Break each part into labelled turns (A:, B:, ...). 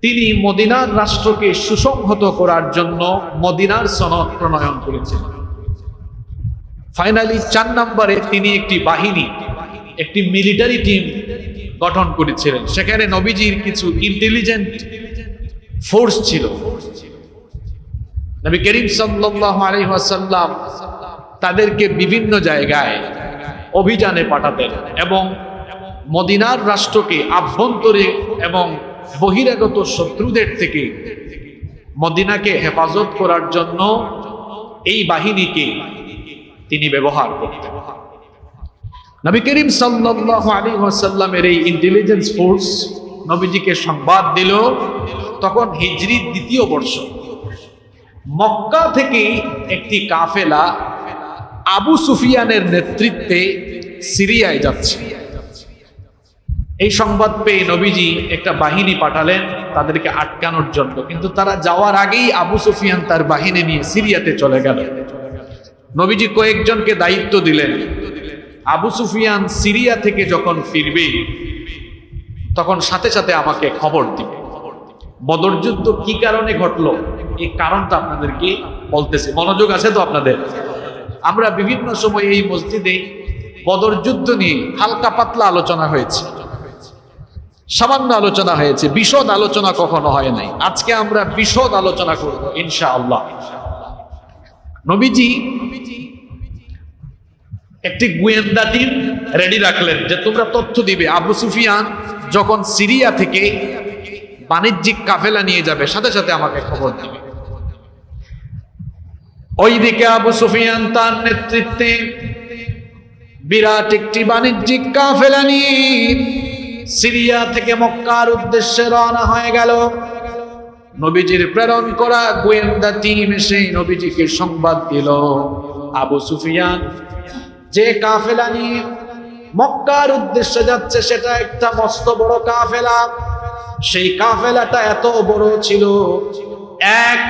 A: তিনি মদিনার রাষ্ট্রকে সুসংহত করার জন্য মদিনার সনদ প্রণয়ন করেছেন। ফাইনালি 4 নম্বরে তিনি একটি বাহিনী, একটি মিলিটারি টিম গঠন করেছিলেন। সেখানে নবীজির কিছু ইন্টেলিজেন্ট ফোর্স ছিল। নবী করিম সাল্লাল্লাহু আলাইহি ওয়াসাল্লাম তাদেরকে বিভিন্ন জায়গায় অভিযানে পাঠাতেন এবং মদিনার রাষ্ট্রকে আভ্যন্তরে এবং বহিরাগত শত্রুদের থেকে মদিনাকে হেফাজত করার জন্য এই বাহিনীকে তিনি ব্যবহার করতেন। নবী করিম সাল্লাল্লাহু আলাইহি ওয়াসাল্লামের এই ইন্টেলিজেন্স ফোর্স নবীজিকে সংবাদ দিল, তখন হিজরির 2য় বর্ষ, মক্কা থেকে একটি কাফেলা আবু সুফিয়ানের নেতৃত্বে সিরিয়ায় যাচ্ছে। এই সংবাদ পেয়ে নবীজি একটা বাহিনী পাঠালেন তাদেরকে আটকানোর জন্য, কিন্তু তারা যাওয়ার আগেই আবু সুফিয়ান তার বাহিনী নিয়ে সিরিয়াতে চলে গেল। নবীজি কয়েকজনকে দায়িত্ব দিলেন, আবু সুফিয়ান সিরিয়া থেকে যখন ফিরবে তখন সাথে সাথে আমাকে খবর দিবে। বদর যুদ্ধ কি কারণে ঘটলো এই কারণটা আপনাদেরকে বলতেছে, মনোযোগ আছে তো আপনাদের? আমরা বিভিন্ন সময় এই মসজিদে বদর যুদ্ধ নিয়ে হালকা পাতলা আলোচনা হয়েছে, সামান্য আলোচনা হয়েছে, বিশদ আলোচনা কখনো হয় নাই। আজকে আমরা বিশদ আলোচনা করব ইনশাআল্লাহ। নবীজি একটি গোয়েন্দা টিম রেডি রাখলেন যে তোমরা তথ্য দিবে আবু সুফিয়ান যখন সিরিয়া থেকে বাণিজ্যিক কাফেলা নিয়ে যাবে সাথে সাথে আমাকে খবর দিবে। ওইদিকে আবু সুফিয়ান তার নেতৃত্বে বিরাট একটি বাণিজ্যিক কাফেলা নিয়ে সিরিয়া থেকে মক্কার উদ্দেশ্যে রওনা হয়ে গেল। নবীজির প্রেরণ করা গোয়েন্দা টিম এসে নবীজিকে সংবাদ দিল, আবু সুফিয়ান যে কাফেলা নিয়ে মক্কার উদ্দেশ্যে যাচ্ছে সেটা একটা মস্ত বড় কাফেলা। সেই কাফেলাটা এত বড় ছিল,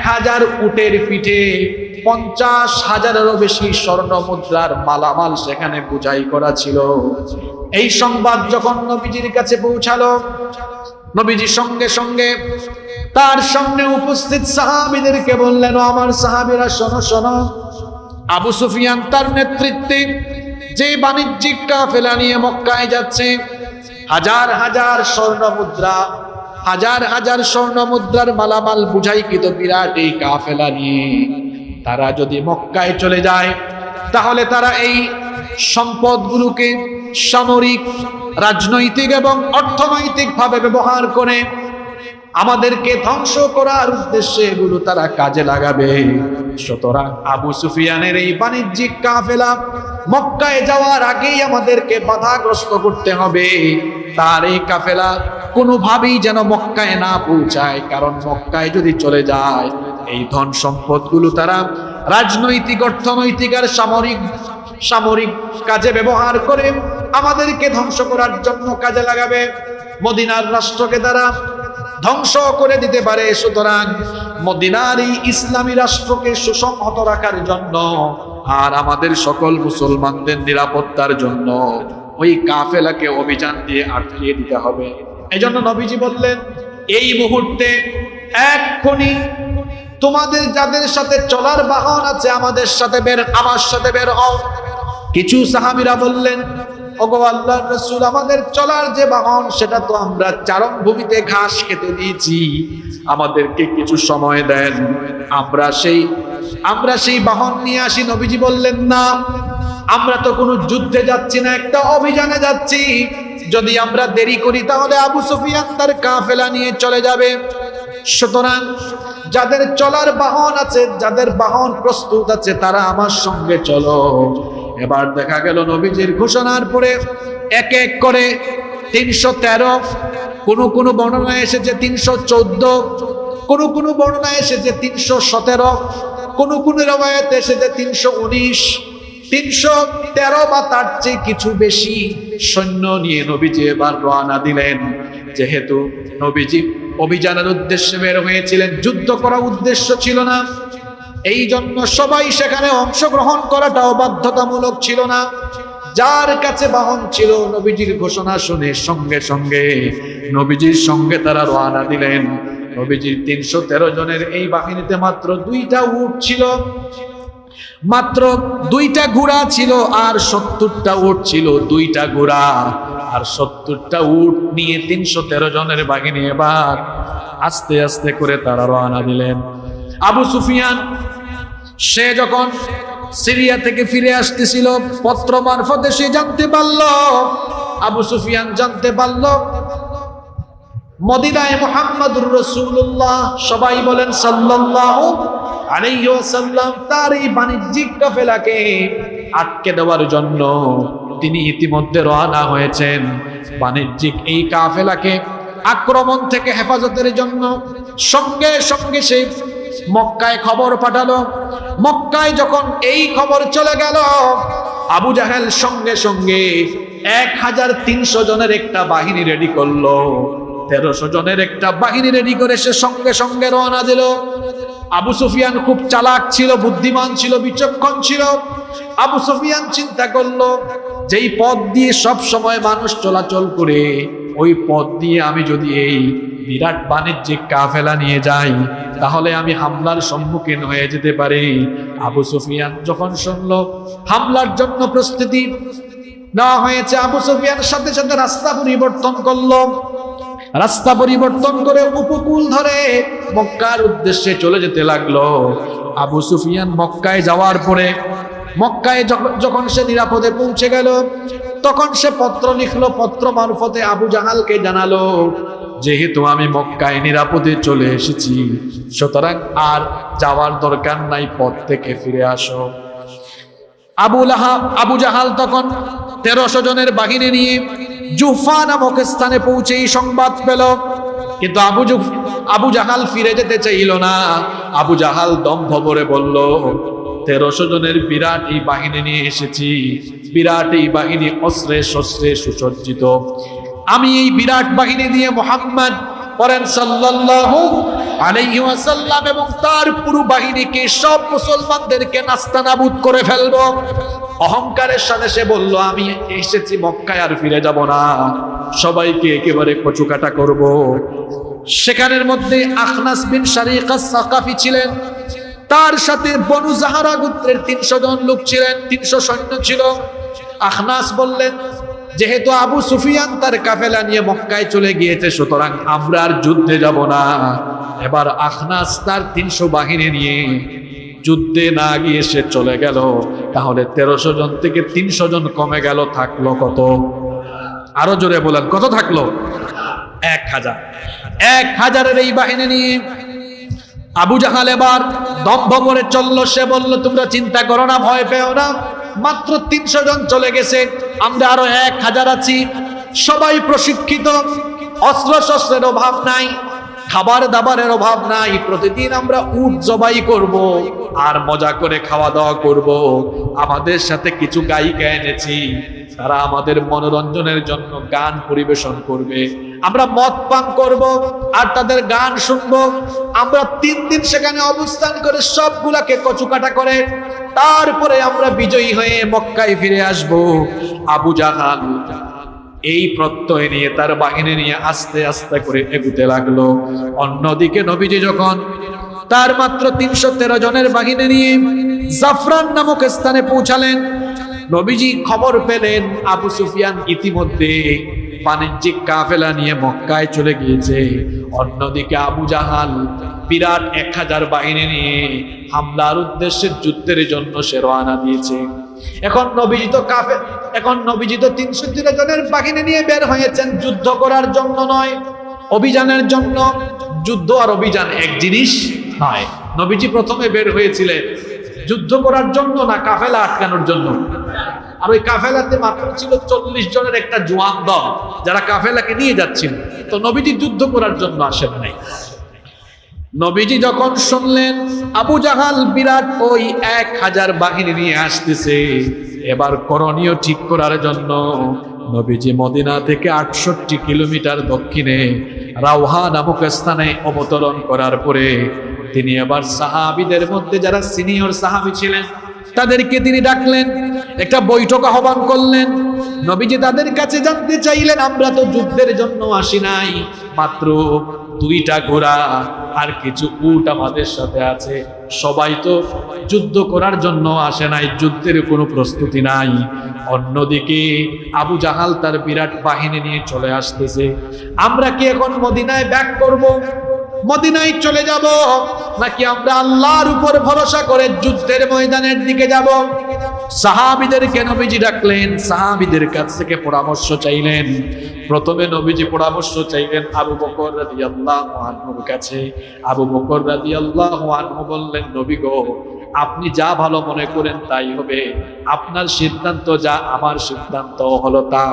A: 1000 উটের পিঠে 50,000-এরও বেশি স্বর্ণ মুদ্রার মালামাল সেখানে বোঝাই করা ছিল। এই সংবাদ যখন নবীজির কাছে পৌঁছালো, নবীজি সঙ্গে সঙ্গে তার সামনে উপস্থিত সাহাবীদেরকে বললেন, আমার সাহাবীরা শোনো শোনো, আবু সুফিয়ান তার নেতৃত্বে যে বাণিজ্যিক কাফেলা নিয়ে মক্কায় যাচ্ছে, হাজার হাজার স্বর্ণ মুদ্রা, হাজার হাজার স্বর্ণ মুদ্রার মালামাল বুঝাইকৃত বিরাট এই কাফেলা নিয়ে তারা যদি মক্কায় চলে যায় তাহলে তারা এই সম্পদগুলোকে সামরিক, রাজনৈতিক এবং অর্থনৈতিক ভাবে ব্যবহার করে আমাদেরকে ধ্বংস করার উদ্দেশ্যে এগুলো তারা কাজে লাগাবে। সুতরাং আবু সুফিয়ানের এই বাণিজ্যিক কাফেলা মক্কায় যাওয়ার আগেই আমাদেরকে বাধাগ্রস্ত করতে হবে। তার এই কাফেলা কোনোভাবেই যেন মক্কায় না পৌঁছায়, কারণ মক্কায় যদি চলে যায় এই ধন সম্পদগুলো তারা রাজনৈতিক, অর্থনৈতিক আর সামরিক কাজে ব্যবহার করে আমাদেরকে ধ্বংস করার জন্য কাজে লাগাবে, মদিনার রাষ্ট্রকে তারা ধ্বংস করে দিতে পারে। সুতরাং মদিনার এই ইসলামী রাষ্ট্রকে সুসংহত রাখার জন্য আর আমাদের সকল মুসলমানদের নিরাপত্তার জন্য ওই কাফেলাকে অভিযান দিয়ে আটকিয়ে দিতে হবে। এজন্য নবীজি বললেন, এই মুহূর্তে এক্ষুনি তোমাদের যাদের সাথে চলার বাহন আছে আমার সাথে বের হও। কিছু সাহাবীরা বললেন, ওগো আল্লাহর রাসূল, আমাদের চলার যে বাহন সেটা তো আমরা চারণ ভূমিতে ঘাস খেতে দিয়েছি, আমাদেরকে কিছু সময় দেন, আমরা সেই বাহন নিয়ে আসি। নবীজি বললেন, না, আমরা তো কোনো যুদ্ধে যাচ্ছি না, একটা অভিযানে যাচ্ছি। যদি আমরা দেরি করি তাহলে আবু সুফিয়ান তার কাফেলা নিয়ে চলে যাবে। সুতরাং যাদের চলার বাহন আছে, যাদের বাহন প্রস্তুত আছে, তারা আমার সঙ্গে চলো। এবার দেখা গেল নবীজির ঘোষণার পরে এক এক করে 313, কোন বর্ণনায় এসেছে 314, কোন বর্ণনায় এসেছে 317, কোন রওয়ায়াতে এসেছে 319, 313 বা তার চেয়ে কিছু বেশি সৈন্য নিয়ে নবীজি এবার রওনা দিলেন। যেহেতু নবীজি অভিযানের উদ্দেশ্যে বের হয়েছিলেন, যুদ্ধ করার উদ্দেশ্য ছিল না, এই জন্য সবাই সেখানে অংশগ্রহণ করাটাও বাধ্যতামূলক ছিল না। যার কাছে বাহন ছিল নবীজির ঘোষণা শুনে সঙ্গে সঙ্গে নবীজির সঙ্গে তারা রওনা দিলেন। নবীজির 313 জনের এই বাহিনীতে মাত্র 2টা উট ছিল, মাত্র 2টা ঘোড়া ছিল, আর 70টা উট ছিল। 2টা ঘোড়া আর 70টা উট নিয়ে 313 জনের বাহিনী এবার আস্তে আস্তে করে তারা রওনা দিলেন। আবু সুফিয়ান সে যখন সিরিয়া থেকে ফিরে আসতেছিল, পত্র মারফতে সে জানতে পারল, আবু সুফিয়ান জানতে পারল মদিনায় মুহাম্মদুর রাসূলুল্লাহ, সবাই বলেন সাল্লাল্লাহু আলাইহি ওয়াসাল্লাম, তার এই বাণিজ্যিক কাফেলাকে আটকে দেওয়ার জন্য তিনি ইতিমধ্যে রওনা হয়েছেন। বাণিজ্যিক এই কাফেলাকে আক্রমণ থেকে হেফাজতের জন্য সঙ্গে সঙ্গে সে মক্কায় খবর পাঠালো। মক্কায় যখন এই খবর চলে গেল, আবু জাহেল সঙ্গে সঙ্গে 1300 জনের একটা বাহিনী রেডি করলো। 1300 জনের একটা বাহিনী রেডি করে সে সঙ্গে সঙ্গে রওনা দিল। আবু সুফিয়ান খুব চালাক ছিল, বুদ্ধিমান ছিল, বিচক্ষণ ছিল। আবু সুফিয়ান চিন্তা করলো, যেই পথ দিয়ে সব সময় মানুষ চলাচল করে, ওই পথ দিয়ে আমি যদি এই বিরাট বাণিজ্যিক কাফেলা নিয়ে যাই, তাহলে আমি হামলার সম্মুখীন হয়ে যেতে পারি। আবু সুফিয়ান যখন শুনলো হামলার জন্য প্রস্তুতি নেওয়া হয়েছে, আবু সুফিয়ান সাথে সাথে রাস্তা পরিবর্তন করলো। রাস্তা পরিবর্তন করে উপকূল ধরে মক্কার উদ্দেশ্যে চলে যেতে লাগলো। আবু সুফিয়ান মক্কায় যাওয়ার পরে, মক্কায় যখন সে নিরাপদে পৌঁছে গেল, তখন সে পত্র লিখলো। পত্র মারফতে আবু জাহালকে জানালো, যেহেতু আমি মক্কায় নিরাপদে চলে এসেছি, সুতরাং আর যাওয়ার দরকার নাই, পথ থেকে ফিরে আসো। আবু জাহাল তখন 1300 জনের বাহিনী নিয়ে জুফা নামক স্থানে পৌঁছে এই সংবাদ পেল, কিন্তু আবু জাহাল ফিরে যেতে চাইল না। আবু জাহাল দম্ভ ভরে বলল, 1300 জনের বিরাট এই বাহিনী নিয়ে এসেছি, বিরাট এই বাহিনী অস্ত্রে শস্ত্রে সুসজ্জিত। আমি এই বিরাট বাহিনী দিয়ে মুহাম্মদ পরেন সাল্লাল্লাহু আলাইহি ওয়াসাল্লাম এবং তার পুরো বাহিনীকে, সব মুসলমানদেরকে নাস্তানাবুদ করে ফেলবো। অহংকারের সাথে সে বলল, আমি এসেছি মক্কায়, আর ফিরে যাব না, সবাইকে একেবারে কচুকাটা করব। সেখানের মধ্যে আখনাস বিন শারিক আস-সাকাফি ছিলেন, তার সাথে বনু জাহারা গোত্রের 300 জন লোক ছিলেন, 300 সৈন্য ছিল। আখনাস বললেন, যেহেতু আবু সুফিয়ান তার কাফেলা নিয়ে মক্কায় চলে গিয়েছে, সুতরাং আমরা আর যুদ্ধে যাব না। এবার আখনাস তার 300 বাহিনী নিয়ে যুদ্ধে না গিয়ে সে চলে গেল। তাহলে 1300 জন থেকে 300 জন কমে গেল, থাকলো কত? আরো জোরে বলেন, কত থাকলো? 1000। 1000-এর এই বাহিনী নিয়ে আবু জাহাল এবার দম্ভ করে চললো। সে বলল, তোমরা চিন্তা করো না, ভয় পেও না, মাত্র 300 জন চলে গেছে, আমরা আরো 1000 আছি, সবাই প্রশিক্ষিত, অস্ত্র শস্ত্রের অভাব নাই, খাবার দাবারের অভাব নাই, প্রতিদিন আমরা উট জবাই করব আর মজা করে খাওয়া দাওয়া করব। আমাদের সাথে কিছু গায়িকা এনেছি, তারা আমাদের মনোরঞ্জনের জন্য গান পরিবেশন করবে, আমরা মদ পান করব আর তাদের গান শুনবো। আমরা 3 দিন সেখানে অবস্থান করে সবগুলাকে কচুকাটা করে তারপরে আমরা বিজয়ী হয়ে মক্কায় ফিরে আসব। আবু জাহাল এই প্রত্যয় নিয়ে তার বাহিনী নিয়ে আস্তে আস্তে করে এগুতে লাগলো। অন্যদিকে নবীজি যখন তার মাত্র 313 জনের বাহিনী নিয়ে জাফরান নামক স্থানে পৌঁছালেন, নবীজি খবর পেলেন আবু সুফিয়ান ইতিমধ্যে বাণিজ্যিক কাফেলা নিয়ে মক্কায় চলে গিয়েছে। অন্যদিকে আবু জাহাল বিরাট 1000 বাহিনী নিয়ে হামলার উদ্দেশ্যে যুদ্ধের জন্য সে রওনা দিয়েছে। এখন নবীজি তো 313 জনের বাহিনী নিয়ে বের হয়েছেন যুদ্ধ করার জন্য নয়, অভিযানের জন্য। যুদ্ধ আর অভিযান এক জিনিস নয়। নবীজি প্রথমে বের হয়েছিলেন যুদ্ধ করার জন্য না, কাফেলা আটকানোর জন্য। আর ওই কাফেলাতে মাত্র ছিল 40 জনের একটা জওয়ান দল, যারা কাফেলাকে নিয়ে যাচ্ছিল। তো নবীজি যুদ্ধ করার জন্য আসেন নাই। নবীজি যখন শুনলেন আবু জাহাল বিরাট ওই 1000 বাহিনী নিয়ে আসতেছে, এবার করণীয় ঠিক করার জন্য নবীজি মদিনা থেকে 68 কিলোমিটার দক্ষিণে রাওহা নামক স্থানে অবতরণ করার পরে তিনি এবার সাহাবীদের মধ্যে যারা সিনিয়র সাহাবী ছিলেন তাদেরকে তিনি ডাকলেন, একটা বৈঠক আহ্বান করলেন। নবীজি তাদের কাছে জানতে চাইলেন, আমরা তো যুদ্ধের জন্য আসি নাই, মাত্র 2টা ঘোড়া আর কিছু উট আমাদের সাথে আছে। সবাই তো যুদ্ধ করার জন্য আসে নাই, যুদ্ধের কোনো প্রস্তুতি নাই। অন্যদিকে আবু জাহাল তার বিরাট বাহিনী নিয়ে চলে আসতেছে। আমরা কি এখন মদিনায় ব্যাক করব, মদিনায় চলে যাব, নাকি আমরা আল্লাহর উপর ভরসা করে যুদ্ধের ময়দানের দিকে যাব? সাহাবীদেরকে নবীজি ডাকলেন, সাহাবীদের কাছ থেকে পরামর্শ চাইলেন। প্রথমে নবীজি পরামর্শ চাইলেন আবু বকর রাদিয়াল্লাহু আনহুর কাছে। আবু বকর রাদিয়াল্লাহু আনহু বললেন, নবী গো, আপনি যা ভালো মনে করেন তাই হবে, আপনার সিদ্ধান্ত যা, আমার সিদ্ধান্ত হলো তা।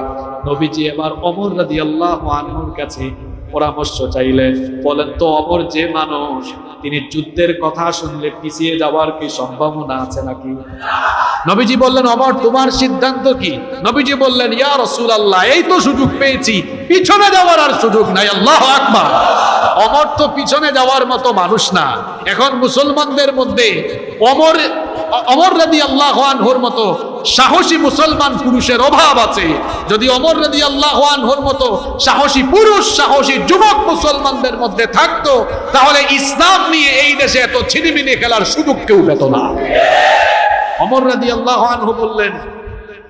A: নবীজি এবার ওমর রাদিয়াল্লাহু আনহুর কাছে পরামর্শ চাইলেন। বলেন তো, ওমর যে মানুষ, তিনি যুদ্ধের কথা শুনলে পিছিয়ে যাওয়ার কি সম্ভাবনা আছে নাকি? নবীজি বললেন, ওমর তোমার সিদ্ধান্ত কি? নবীজি বললেন, ইয়া রাসূলুল্লাহ, এই তো সুযোগ পেয়েছি, পিছনে যাওয়ার আর সুযোগ নাই। আল্লাহু আকবার। ওমর তো পিছনে যাওয়ার মতো মানুষ না। এখন মুসলমানদের মধ্যে ওমর রাদিয়াল্লাহু আনহুর মতো সাহসী মুসলমান পুরুষের অভাব আছে। যদি ওমর রাদিয়াল্লাহু আনহুর মতো সাহসী পুরুষ, সাহসী যুবক মুসলমানদের মধ্যে থাকতো, তাহলে ইসলাম নিয়ে এই দেশে এত ছিনিমিনি খেলার সুযোগ কেউ পেত না। ওমর রাদিয়াল্লাহু আনহু বললেন,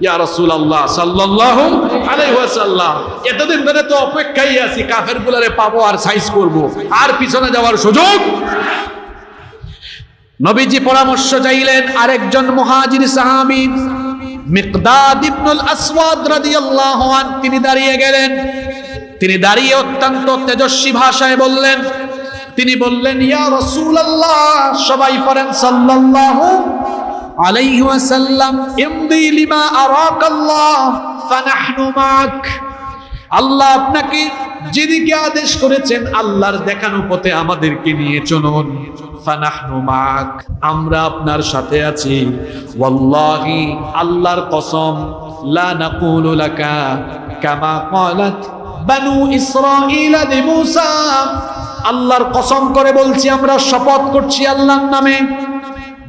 A: ইয়া রাসূলুল্লাহ সাল্লাল্লাহু আলাইহি ওয়াসাল্লাম, এতদিন ধরে তো অপেক্ষায় আছি, কাফেরগুলোরে পাবো আর সাইজ করব, আর পিছনে যাওয়ার সুযোগ। নবীজি পরামর্শ চাইলেন আরেকজন মুহাজির সাহাবী মিকদাদ ইবনুল আসওয়াদ রাদিয়াল্লাহু আনহু। তিনি দাঁড়িয়ে গেলেন। তিনি দাঁড়িয়ে অত্যন্ত তেজস্বী ভাষায় বললেন, তিনি বললেন, ইয়া রাসূলুল্লাহ, সবাই পড়েন সাল্লাল্লাহু আলাইহি ওয়াসাল্লাম, ইমদি লিমা আরাকাল্লাহ ফানাহনু মাক। আল্লাহ আপনাকে যেদিকে আদেশ করেছেন, আল্লাহর দেখানো পথে আমাদেরকে নিয়ে চলুন। ফানাহনু মাক, আমরা আপনার সাথে আছি। ওয়াল্লাহি, আল্লাহর কসম, লা নাকুলু লাকা কামা ক্বালাত বানু ইসরাঈল লিমূসা। আল্লাহর কসম করে বলছি, আমরা শপথ করছি আল্লাহর নামে,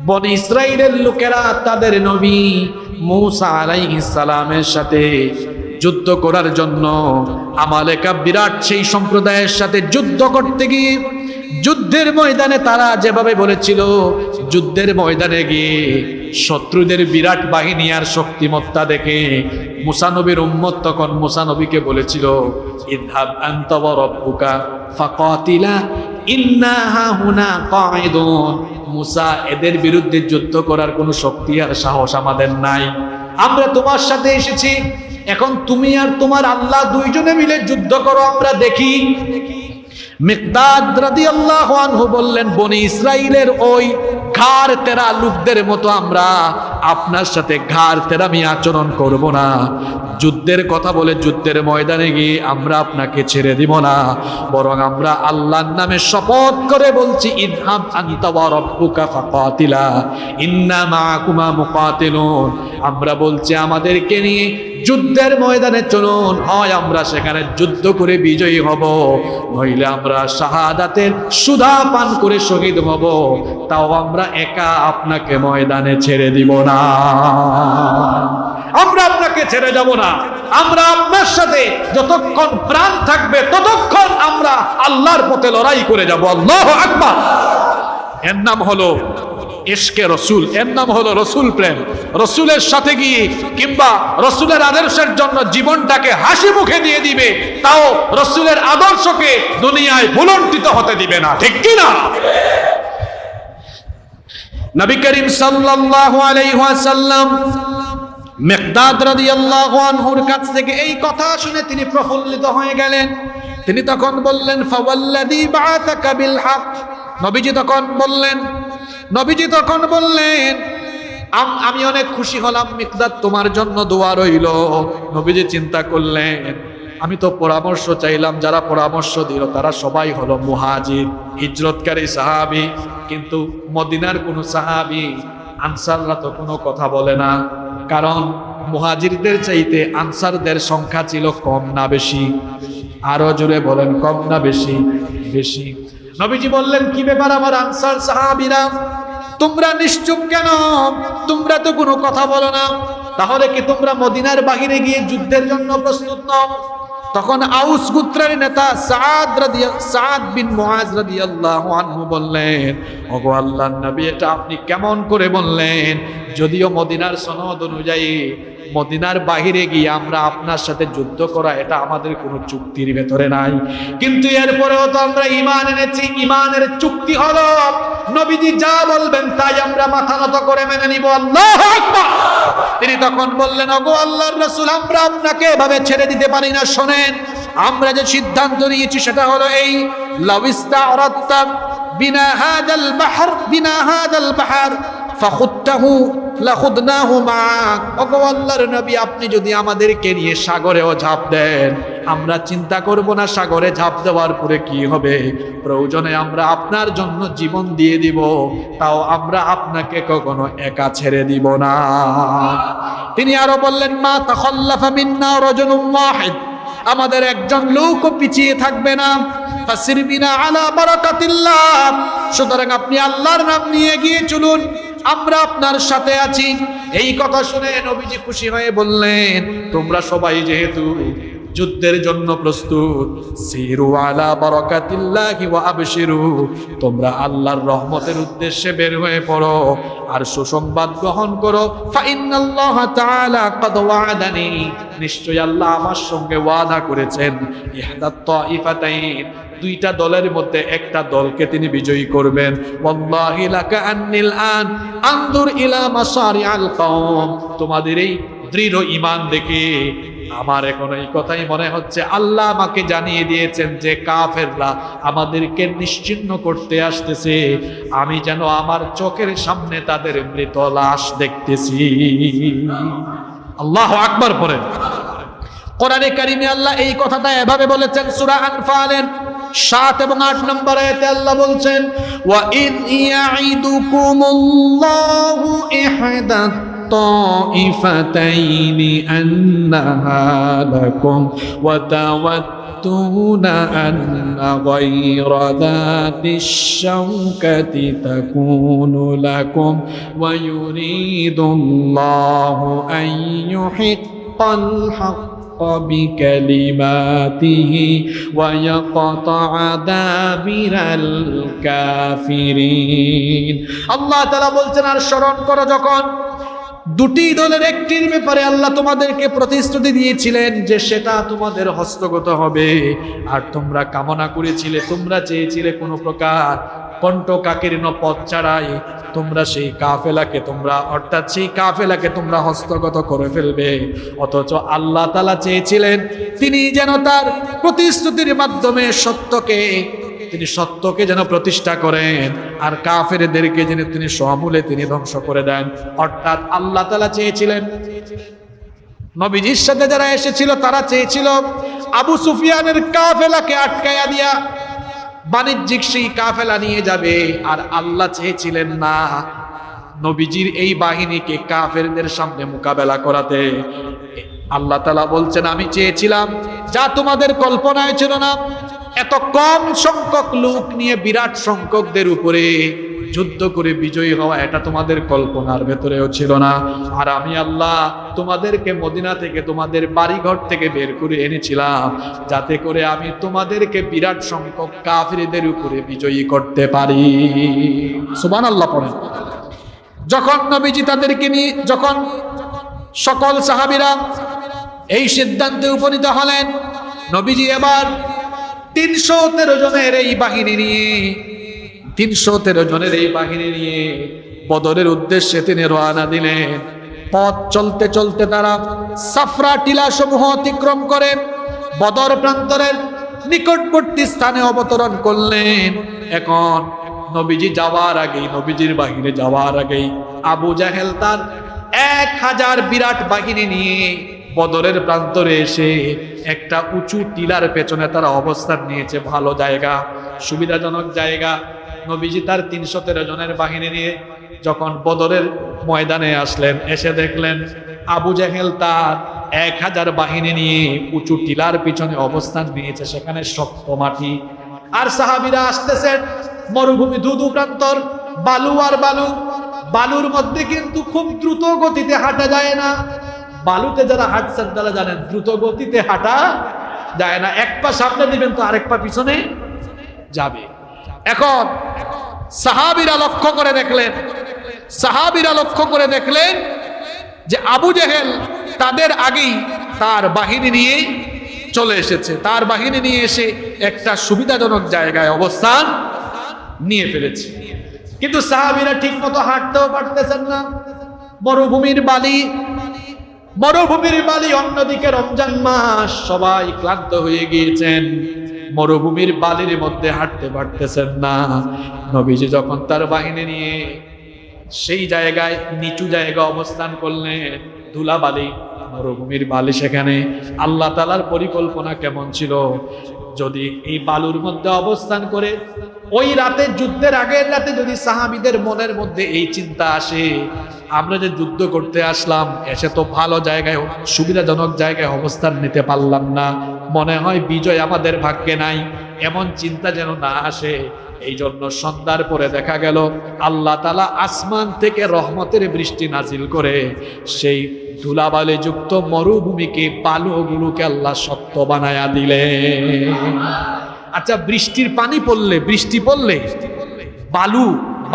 A: বনি ইসরাইলের লোকেরা তাদের নবী মূসা আলাইহিস সালামের সাথে যুদ্ধ করার জন্য আমালেকা বিরাট সেই সম্প্রদায়ের সাথে যুদ্ধ করতে গিয়ে যুদ্ধের ময়দানে তারা যেভাবে বলেছিল, যুদ্ধের ময়দানে গিয়ে শত্রুদের বিরাট বাহিনী আর শক্তিমত্তা দেখে মূসা নবীর উম্মত তখন মূসা নবীকে বলেছিল, ইযহাব আনতা ওয়া রাব্বুকা ফাকাতিলা ইন্না হাহুনা কাঈদুন। মূসা, এদের বিরুদ্ধে যুদ্ধ করার কোনো শক্তি আর সাহস আমাদের নাই, আমরা তোমার সাথে এসেছি, এখন তুমি আর তোমার আল্লাহ দুইজনে মিলে যুদ্ধ করো, আমরা দেখি। মিকদাদ রাদিয়াল্লাহু আনহু বললেন, বনি ইসরাইলের ওই ঘাড় তেরা লোকদের মতো আমরা আপনার সাথে ঘাড় তেরামি আচরণ করব না। যুদ্ধের কথা বলে যুদ্ধের ময়দানে গিয়ে আমরা আপনাকে ছেড়ে দিব না, বরং আমরা আল্লাহর নামে শপথ করে বলছি, ইযহাব আনতা ওয়া রাব্বুকা ফাকাতিলা ইন্না মাআকুমা মুকাতিলুন। আমরা বলছি আমাদেরকে নিয়ে যুদ্ধের ময়দানে চলুন, হয় আমরা সেখানে যুদ্ধ করে বিজয়ী হব, নইলে আমরা শাহাদাতের সুধা পান করে শহীদ হব, তাও আমরা একা আপনাকে ময়দানে ছেড়ে দিব না, আমরা আপনাকে ছেড়ে যাব না। আমরা আপনার সাথে যতক্ষণ প্রাণ থাকবে ততক্ষণ আমরা আল্লাহর পথে লড়াই করে যাব। আল্লাহু আকবার। এর নাম হলো ইশকে রসুল, এর নাম হলো রসুল প্রেম। রসুলের সাথে গিয়ে কিংবা রসুলের আদর্শের জন্য জীবনটাকে হাসি মুখে দিয়ে দিবে, তাও রসুলের আদর্শকে দুনিয়ায় ভুলণ্ঠিত হতে দিবে না, ঠিক কি না? নবী করিম সাল্লাল্লাহু আলাইহি ওয়াসাল্লাম মিকদাদ রাদিয়াল্লাহু আনহুর কাছ থেকে এই কথা শুনে তিনি প্রফুল্লিত হয়ে গেলেন। তিনি তখন বললেন, ফাওয়াল্লাযী বাআসাকা বিল হক। নবীজি তখন বললেন, আমি অনেক খুশি হলাম মিকদাদ, তোমার জন্য দোয়া রইল। নবীজি চিন্তা করলেন, আমি তো পরামর্শ চাইলাম, যারা পরামর্শ দিল তারা সবাই হলো মুহাজির, হিজরতকারী সাহাবী, কিন্তু মদিনার কোনো সাহাবী আনসাররা তো কোনো কথা বলে না, কারণ মুহাজিরদের চাইতে আনসারদের সংখ্যা ছিল কম না বেশি? আরো জোরে বলেন, কম না বেশি? বেশি। নবীজি বললেন, কি ব্যাপার আমার আনসার সাহাবীরা, তোমরা নিশ্চুপ কেন? তোমরা তো কোনো কথা বলো না, তাহলে কি তোমরা মদিনার বাহিরে গিয়ে যুদ্ধের জন্য প্রস্তুত নও? তখন আউস গোত্রের নেতা সাদ বিন মুআজ রাদিয়াল্লাহু আনহু বললেন, ওগো আল্লাহর নবী, এটা আপনি কেমন করে বললেন? যদিও মদিনার সনদ অনুযায়ী মদিনার বাহিরে গিয়ে আমরা আপনার সাথে যুদ্ধ করা এটা আমাদের কোনো চুক্তির ভেতরে নাই, কিন্তু এরপরেও তো আমরা ঈমান এনেছি। ঈমানের চুক্তি হলো নবীজি যা বলবেন তাই আমরা মাথা নত করে মেনে নিব। আল্লাহু আকবার। তিনি তখন বললেন, ওগো আল্লাহর রাসূল, আমরা আপনাকে এভাবে ছেড়ে দিতে পারি না। শোনেন, আমরা যে সিদ্ধান্ত নিয়েছি সেটা হলো এই, লাউইস্তারাত্তা বিনা হাযাল বাহর ফাখুদতাহু লাখুদনাহু মাক। ওগো আল্লাহর নবী, আপনি যদি আমাদেরকে নিয়ে সাগরেও ঝাঁপ দেন, আমরা চিন্তা করব না সাগরে ঝাঁপ দেওয়ার পরে কি হবে। প্রয়োজনে আমরা আপনার জন্য জীবন দিয়ে দিব, তাও আমরা আপনাকে কখনো একা ছেড়ে দিব না। তিনি আরো বললেন, মা তাখাল্লাফা মিন্না রাজুলুন ওয়াহিদ, আমাদের একজন লোকও পিছিয়ে থাকবে না। ফাসির বিনা আলা বারাকাতিল্লাহ, সুতরাং আপনি আল্লাহর নাম নিয়ে গিয়ে চলুন, আমরা আপনার সাথে আছি। এই কথা শুনে নবীজি খুশি হয়ে বললেন, তোমরা সবাই যেহেতু যুদ্ধের জন্য প্রস্তুত, সিরু আলা বারাকাতিল্লাহি ওয়া আবশিরু, তোমরা আল্লাহর রহমতের উদ্দেশ্যে বের হয়ে পড়ো আর সুসংবাদ গ্রহণ করো। ফা ইন্নাল্লাহ তাআলা ক্বাদ ওয়া'দানি, নিশ্চয় আল্লাহ আমার সঙ্গে ওয়াদা করেছেন, ইহদাত তাইফাতাইন, দুইটা দলের মধ্যে একটা দলকে তিনি বিজয়ী করবেন। ওয়াল্লাহি লাকা আন্নিল আন আনজুর ইলা মাসারিআল কওম, তোমাদের এই দৃঢ় ঈমান দেখে আমার এখন এই কথাই মনে হচ্ছে, আল্লাহ আমাকে জানিয়ে দিয়েছেন যে কাফেররা আমাদেরকে নিশ্চিহ্ন করতে আসতেছে, আমি যেন আমার চোখের সামনে তাদের মৃত লাশ দেখতেছি। আল্লাহু আকবার পড়েন। কোরআনে কারিমে আল্লাহ এই কথাটা এভাবে বলেছেন, সূরা আনফালের 7 এবং 8 নম্বর আয়াতে আল্লাহ বলছেন, ওয়া ইন ইয়াইদুকুমুল্লাহু ইহদাত তাইফাতাইনি আন্নাহা লাকুম ওয়া তাওয়াত্তুনা আন্না গায়রা যাতিশ শাওকাতি তাকুনু লাকুম ওয়া ইউরিদুল্লাহু আন ইউহিক্কাল হক بكلماته ويقطع دابر الكافرين। আল্লাহ তাআলা বলছেন, আর স্মরণ করো যখন দুটি দলের একটির ব্যাপারে আল্লাহ তোমাদেরকে প্রতিশ্রুতি দিয়েছিলেন যে সেটা তোমাদের হস্তগত হবে, আর তোমরা কামনা করেছিলে, তোমরা চেয়েছিলে কোনো প্রকার কণ্ঠকাকীর্ণ পথ ছাড়াই তোমরা সেই কাফেলাকে তোমরা হস্তগত করে ফেলবে। অথচ আল্লাহ তাআলা চেয়েছিলেন তিনি যেন তার প্রতিশ্রুতির মাধ্যমে সত্যকে যেন প্রতিষ্ঠা করেন, আর কাফেরদেরকে যেন তিনি সমূলে তিনি ধ্বংস করে দেন। অর্থাৎ আল্লাহ তাআলা চেয়েছিলেন, নবীজির সাথে যারা এসেছিল তারা চেয়েছিল আবু সুফিয়ানের কাফেলাকে আটকায়া দিয়া বাণিজ্যিক সেই কাফেলা নিয়ে যাবে, আর আল্লাহ চেয়েছিলেন না, নবীজির এই বাহিনীকে কাফেরদের সামনে মোকাবেলা করাতে। আল্লাহ তাআলা বলছেন, আমি চেয়েছিলাম যা তোমাদের কল্পনায় ছিল না, এত কম সংখ্যক লোক নিয়ে বিরাট সংখ্যকদের উপরে যুদ্ধ করে বিজয়ী হওয়া, এটা তোমাদের কল্পনার ভেতরেও ছিল না। আর আমি আল্লাহ তোমাদেরকে মদিনা থেকে, তোমাদের বাড়িঘর থেকে বের করে এনেছিলাম যাতে করে আমি তোমাদেরকে বিরাট সংখ্যক কাফিরদের উপরে বিজয়ী করতে পারি। সুবহানাল্লাহ পড়েন। যখন নবীজি তাদেরকে নিয়ে, যখন সকল সাহাবীরা এই সিদ্ধান্তে উপনীত হলেন, নবীজি এবার 313 জনের এই বাহিনী নিয়ে বদরের উদ্দেশ্যে তিনি রওনা দিলেন। পথ চলতে চলতে তারা সাফরা টিলা সমূহ অতিক্রম করে বদর প্রান্তরের নিকটবর্তী স্থানে অবতরণ করলেন। এখন নবীজির বাহিনী যাওয়ার আগেই আবু জাহেল তার 1000 বিরাট বাহিনী নিয়ে বদরের প্রান্তরে এসে একটা উঁচু টিলার পেছনে তারা অবস্থান নিয়েছে। ভালো জায়গা, সুবিধাজনক জায়গা। নবীজি তার 313 জনের বাহিনী নিয়ে যখন বদরের ময়দানে আসলেন, এসে দেখলেন আবু জাহেল তার 1000 বাহিনী নিয়ে উঁচু টিলার পিছনে অবস্থান নিয়েছে, সেখানে শক্ত মাটি। আর সাহাবীরা আসতেছেন, মরুভূমি, ধুধু প্রান্তর, বালু আর বালু। বালুর মধ্যে কিন্তু খুব দ্রুত গতিতে হাঁটা যায় না। বালুতে যারা হাঁটছেন তারা জানেন দ্রুত গতিতে হাঁটা যায় না। এক পা সামনে দিবেন তো আরেক পা পিছনে যাবে। এখন সাহাবীরা লক্ষ্য করে দেখলেন যে আবু জেহেল তাদের আগেই তার বাহিনী নিয়ে চলে এসেছে। তার বাহিনী নিয়ে এসে একটা সুবিধাজনক জায়গায় অবস্থান নিয়ে ফেলেছে। কিন্তু সাহাবীরা ঠিক মতো হাঁটতেও পারতেছেন না। মরুভূমির বালি, অন্যদিকে রমজান মাস, সবাই ক্লান্ত হয়ে গিয়েছেন। মরুভূমির বালির মধ্যে হাঁটতে পারতেছেন না। নবীজি যখন তার বাহিনী নিয়ে সেই জায়গায় নিচু জায়গা অবস্থান করলেন, ধুলাবালি, মরুভূমির বালি, সেখানে আল্লাহ তাআলার পরিকল্পনা কেমন ছিল, যদি এই বালুর মধ্যে অবস্থান করে ওই রাতে, যুদ্ধের আগের রাতে যদি সাহাবীদের মনের মধ্যে এই চিন্তা আসে, আমরা যে যুদ্ধ করতে আসলাম, এসে তো ভালো জায়গায়, সুবিধাজনক জায়গায় অবস্থান নিতে পারলাম না, মনে হয় বিজয় আমাদের ভাগ্যে নাই, এমন চিন্তা যেন না আসে। এই জন্য সন্ধ্যার পরে দেখা গেল আল্লাহ তাআলা আসমান থেকে রহমতের বৃষ্টি নাজিল করে সেই ধুলাবালি যুক্ত মরুভূমিকে, বালুগুলোকে আল্লাহ শক্ত বানায়া দিলেন। আচ্ছা, বৃষ্টির পানি পড়লে, বৃষ্টি পড়লে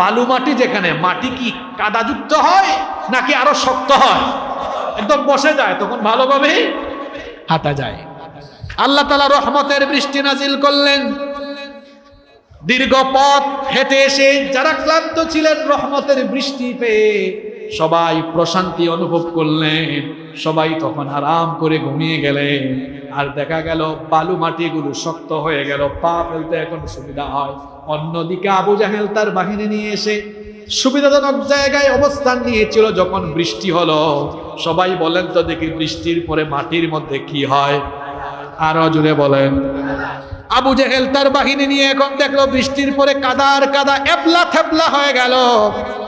A: বালু মাটি, যেখানে মাটি কি কাদাযুক্ত হয় নাকি আরো শক্ত হয়? একদম বসে যায়, তখন ভালোভাবে হাঁটা যায়। আল্লাহ তাআলা রহমতের বৃষ্টি নাজিল করলেন। দীর্ঘ পথ হেঁটে এসে যারা ক্লান্ত ছিলেন, রহমতের বৃষ্টি পেয়ে সবাই প্রশান্তি অনুভব করলেন। সবাই তখন আরাম করে ঘুমিয়ে গেলেন। আর দেখা গেল বালু মাটিগুলো শক্ত হয়ে গেল, পা ফেলতে এখন সুবিধা হয়। অন্যদিকে আবু জাহেল তার বাহিনী নিয়ে এসে সুবিধাজনক জায়গায় অবস্থান নিয়েছিল। যখন বৃষ্টি হলো, সবাই বলেন তো দেখি, বৃষ্টির পরে মাটির মধ্যে কি হয়? আরো জুড়ে বলেন। আবু জেহেল তার বাহিনী নিয়ে এখন দেখলো বৃষ্টির পরে কাদা আর কাদা, এবলা থেবলা হয়ে গেল,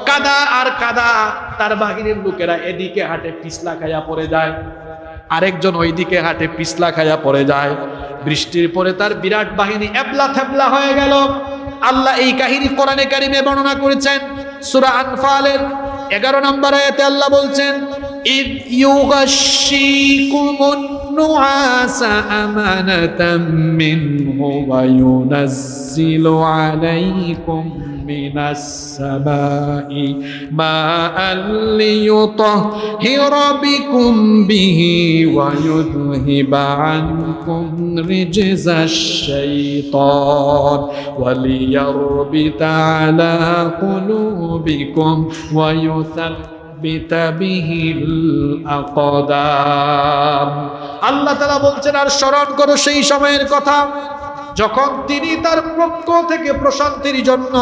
A: কাদা আর কাদা। তার বাহিনীর লোকেরা এদিকে হাঁটে পিছলা খাইয়া পড়ে যায়, আরেকজন ওইদিকে হাঁটে পিছলা খাইয়া পড়ে যায়। বৃষ্টির পরে তার বিরাট বাহিনী এবলা থেবলা হয়ে গেল। আল্লাহ এই কাহিনী কোরআনে কারিমে বর্ণনা করেছেন। সূরা আনফালের 11 নম্বর আয়াতে আল্লাহ বলছেন, ইদ ইউগাশশিকুমুন নুআসা আমানাতাম মিনহু ওয়া ইউনাজ্জিলু আলাইকুম মিনাস সামাই মাআন লিয়ুতাহহিরা বিকুম বিহি ওয়া ইউযহিবা আনকুম রিজজাশ শাইতান ওয়া লিয়ারবিতা আলা কুলুবিকুম ওয়া ইউসাব্বিতা বিহিল আকদাম। আল্লাহ তাআলা বলছেন, আর স্মরণ করো সেই সময়ের কথা যখন তিনি তার পক্ষ থেকে প্রশান্তির জন্য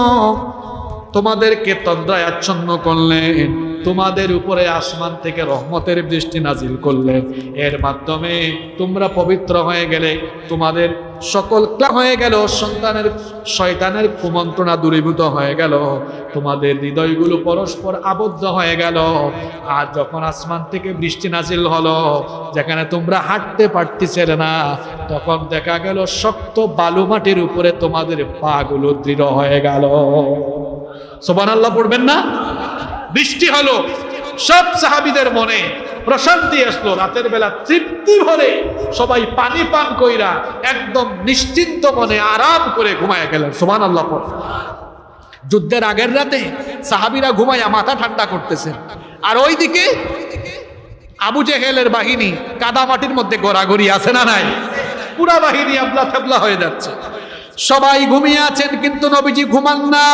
A: তোমাদেরকে তন্দ্রায় আচ্ছন্ন করলেন, তোমাদের উপরে আসমান থেকে রহমতের বৃষ্টি নাজিল করলেন। এর মাধ্যমে তোমরা পবিত্র হয়ে গেলে, তোমাদের সকল ক্লান্ত হয়ে গেল, শয়তানের কুমন্ত্রণা দূরীভূত হয়ে গেল, তোমাদের হৃদয়গুলো পরস্পর আবদ্ধ হয়ে গেল। আর যখন আসমান থেকে বৃষ্টি নাজিল হলো, যেখানে তোমরা হাঁটতে পারতেছিলে না, তখন দেখা গেল শক্ত বালু মাটির উপরে তোমাদের পা গুলো দৃঢ় হয়ে গেল। সুবহানাল্লাহ পড়বেন না? বৃষ্টি হলো, সব সাহাবীদের মনে প্রশান্তি আসলো। রাতের বেলা তৃপ্তি ভরে সবাই পানি পান কইরা একদম নিশ্চিন্ত মনে আরাম করে ঘুমায় গেলেন। সুবহানাল্লাহ পড়ে। যুদ্ধের আগের রাতে সাহাবীরা ঘুমায়া মাথা ঠান্ডা করতেছে, আর ওইদিকে আবু জেহেলের বাহিনী কাদা মাটির মধ্যে গড়াগড়ি আছে না নাই? পুরা বাহিনী আবলা থাবলা হয়ে যাচ্ছে। সবাই ঘুমিয়ে আছেন, কিন্তু নবীজি ঘুমান না।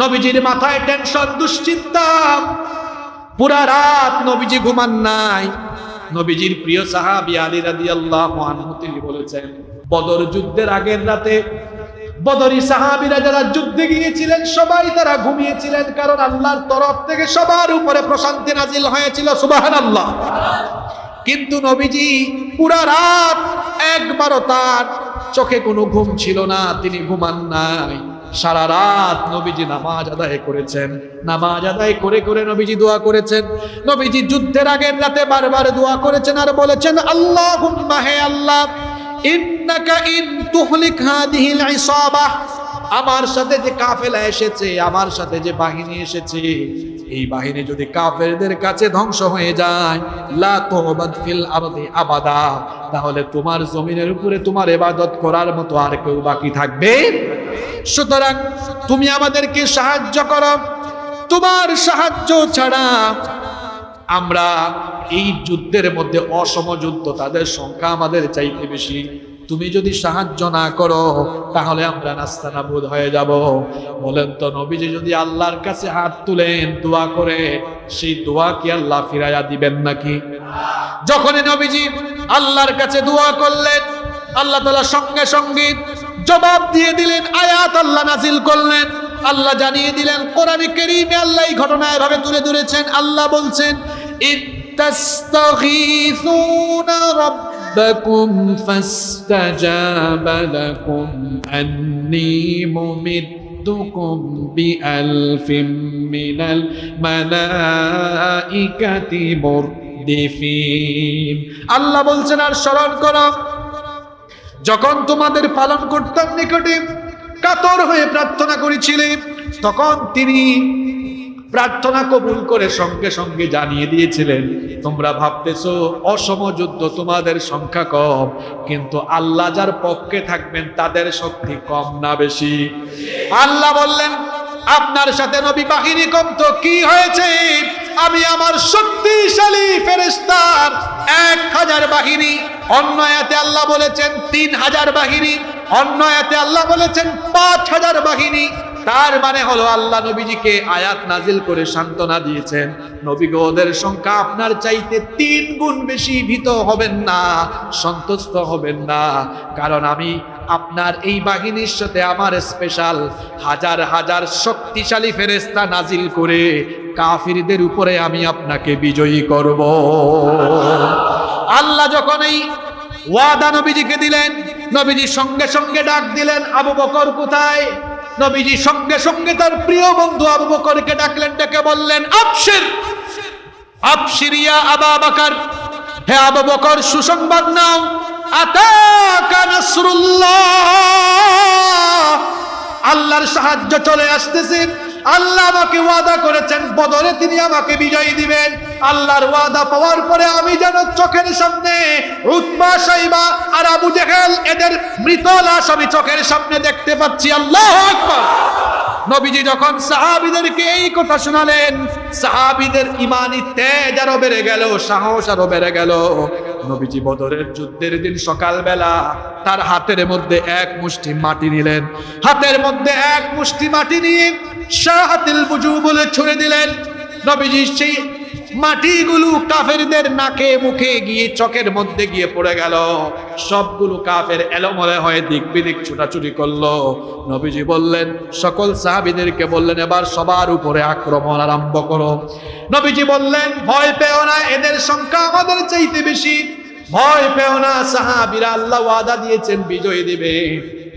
A: নবীজির মাথায় টেনশন, দুশ্চিন্তা। পুরা রাত নবীজি ঘুমান নাই। নবীজির প্রিয় সাহাবী আলী রাদিয়াল্লাহু আনহু তিনি বলেছেন, বদর যুদ্ধের আগের রাতে বদরি সাহাবীরা যারা যুদ্ধে গিয়েছিলেন সবাই তারা ঘুমিয়েছিলেন, কারণ আল্লাহর তরফ থেকে সবার উপরে প্রশান্তি নাজিল হয়েছিল। সুবহানাল্লাহ। কিন্তু নবীজি পুরা রাত একবারও তার চোখে কোনো ঘুম ছিল না, তিনি ঘুমান নাই। সারা রাত নবীজি নামাজ আদায় করেছেন। নামাজ আদায় করে করে নবীজি দোয়া করেছেন। নবীজি যুদ্ধের আগের রাতে বারবার দোয়া করেছেন আর বলেছেন, আল্লাহুম্মা, হে আল্লাহ, ইন্নাকা ইন তুহলিক হাদিহিল ইসাবাহ, আমার সাথে যে কাফেলা এসেছে, আমার সাথে যে বাহিনী এসেছে, এই বাহিনী যদি কাফেরদের কাছে ধ্বংস হয়ে যায়, লা তুবাদ ফিল আরদি আবাদা, তাহলে তোমার জমিনের উপরে তোমার ইবাদত করার মতো আর কেউ বাকি থাকবে। সুতরাং তুমি আমাদেরকে সাহায্য করো, তোমার সাহায্য ছাড়া আমরা এই যুদ্ধের মধ্যে অসম যুদ্ধ, তাদের সংখ্যা আমাদের চাইতে বেশি, তুমি যদি সাহায্য না করো তাহলে আমরা নাস্তানাবুদ হয়ে যাব। বলেন তো নবীজি যদি আল্লাহর কাছে হাত তুলেন দোয়া করে, সেই দোয়া কি আল্লাহ ফিরাইয়া দিবেন নাকি? যখনই নবীজি আল্লাহর কাছে দোয়া করলেন, আল্লাহ তাআলা সঙ্গে সঙ্গে জবাব দিয়ে দিলেন, আয়াত আল্লাহ নাজিল করলেন, আল্লাহ জানিয়ে দিলেন। কোরআনে কারীমে আল্লাহ এই ঘটনা এভাবে তুলে ধরেছেন। আল্লাহ বলছেন, ইত্তাস্তাগীসুনা রাব্বাকুম ফাস্তাজাবা লাকুম আন্নী মুমিদ্দুকুম বিআলফিম মিনাল মালাইকাতি মুরদিফিন। আল্লাহ বলছেন, আর স্মরণ করো যখন তোমাদের পালন কর্তার নিকটে কাতর হয়ে প্রার্থনা করেছিলে, তখন তিনি প্রার্থনা কবুল করে সঙ্গে সঙ্গে জানিয়ে দিয়েছিলেন, তোমরা ভাবতেছো অসম যুদ্ধ, তোমাদের সংখ্যা কম, কিন্তু আল্লাহ যার পক্ষে থাকবেন তাদের শক্তি কম না বেশি। আল্লাহ বললেন, আপনার সাথে নবী বাহিনী কম তো কি হয়েছে, আমি আমার শক্তিশালী ফেরেশতার 1000 বাহিনী, অন্য আয়াতে আল্লাহ বলেছেন 3000 বাহিনী, অন্য আয়াতে আল্লাহ বলেছেন 5000 বাহিনী। তার মানে হলো আল্লাহ নবীজিকে আয়াত নাজিল করে সান্ত্বনা দিয়েছেন, নবী গো ওদের সংখ্যা আপনার চাইতে 3 গুণ বেশি, ভীত হবেন না, সন্তুষ্ট হবেন না, কারণ আমি আপনার এই বাহিনীর সাথে আমার স্পেশাল হাজার হাজার শক্তিশালী ফেরেশতা নাজিল করে কাফিরদের উপরে আমি আপনাকে বিজয়ী করব। আল্লাহ যখন এই ওয়াদা নবীজিকে দিলেন, নবীজি সঙ্গে সঙ্গে ডাক দিলেন, আবু বকর কোথায়? নবীজি সঙ্গে সঙ্গে তার প্রিয় বন্ধু আবু বকরকে ডাকলেন, ডেকে বললেন, আবশির আবশির ইয়া আবা বকর, হে আবু বকর সুসংবাদ নাও, আতাকা নাসরুল্লাহ, আল্লাহর সাহায্য চলে আসতেছে। আল্লাহ আমাকে ওয়াদা করেছেন বদরে তিনি আমাকে বিজয় দিবেন। আল্লাহর ওয়াদা পাওয়ার পরে আমি যেন চোখের সামনে উতবা, শাইবা আর আবু জেহেল এদের মৃত লাশ আমি চোখের সামনে দেখতে পাচ্ছি। আল্লাহু আকবার। নবীজি যখন সাহাবীদেরকে এই কথা শোনালেন, সাহাবীদের ঈমানি তেজ আরো বেড়ে গেল, সাহস আরো বেড়ে গেল। নবীজি বদরের যুদ্ধের দিন সকালবেলা তার হাতের মধ্যে 1 মুষ্টি মাটি নিলেন, হাতের মধ্যে 1 মুষ্টি মাটি নিয়ে শাহাতিল বুজু বলে ছুঁড়ে দিলেন। নবীজি সেই মাটিগুলো কাফেরদের নাকে মুখে গিয়ে চোখের মধ্যে গিয়ে পড়ে গেল, সবগুলো কাফের এলোমেলো হয়ে দিক বিদিক ছুটাছুটি করলো। নবীজি বললেন, সকল সাহাবীদেরকে বললেন, এবার সবার উপরে আক্রমণ আরম্ভ করো। নবীজি বললেন, ভয় পেও না, এদের সংখ্যা আমাদের চাইতে বেশি, ভয় পেও না, সাহাবীরা আল্লাহ ওয়াদা দিয়েছেন বিজয় দিবে,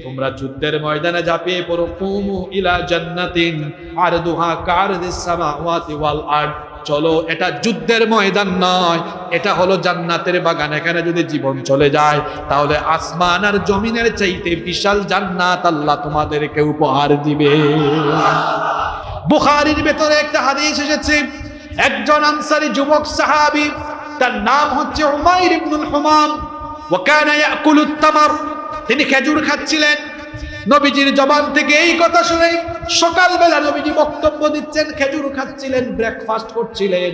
A: তোমরা যুদ্ধের ময়দানে ঝাঁপিয়ে পড়ো। কুমু ইলা জান্নাতিন আরদুহা কারদিস সামাওয়াতি ওয়াল আরদ, চলো, এটা যুদ্ধের ময়দান নয়, এটা হলো জান্নাতের বাগান। এখানে যদি জীবন চলে যায় তাহলে আসমান আর জমিনের চাইতে বিশাল জান্নাত আল্লাহ তোমাদেরকে উপহার দিবে। বুখারীর ভেতরে একটা হাদিস এসেছে, একজন আনসারী যুবক সাহাবী, তার নাম হচ্ছে উমাইর ইবনুল হুমাম, ওয়া কানা ইয়াকুলুত তামার, তিনি খেজুর খাচ্ছিলেন। নবীজির জবান থেকে এই কথা শুনে সকালবেলা নবীজি বক্তব্য দিচ্ছেন, খেজুর খাচ্ছিলেন, ব্রেকফাস্ট করছিলেন।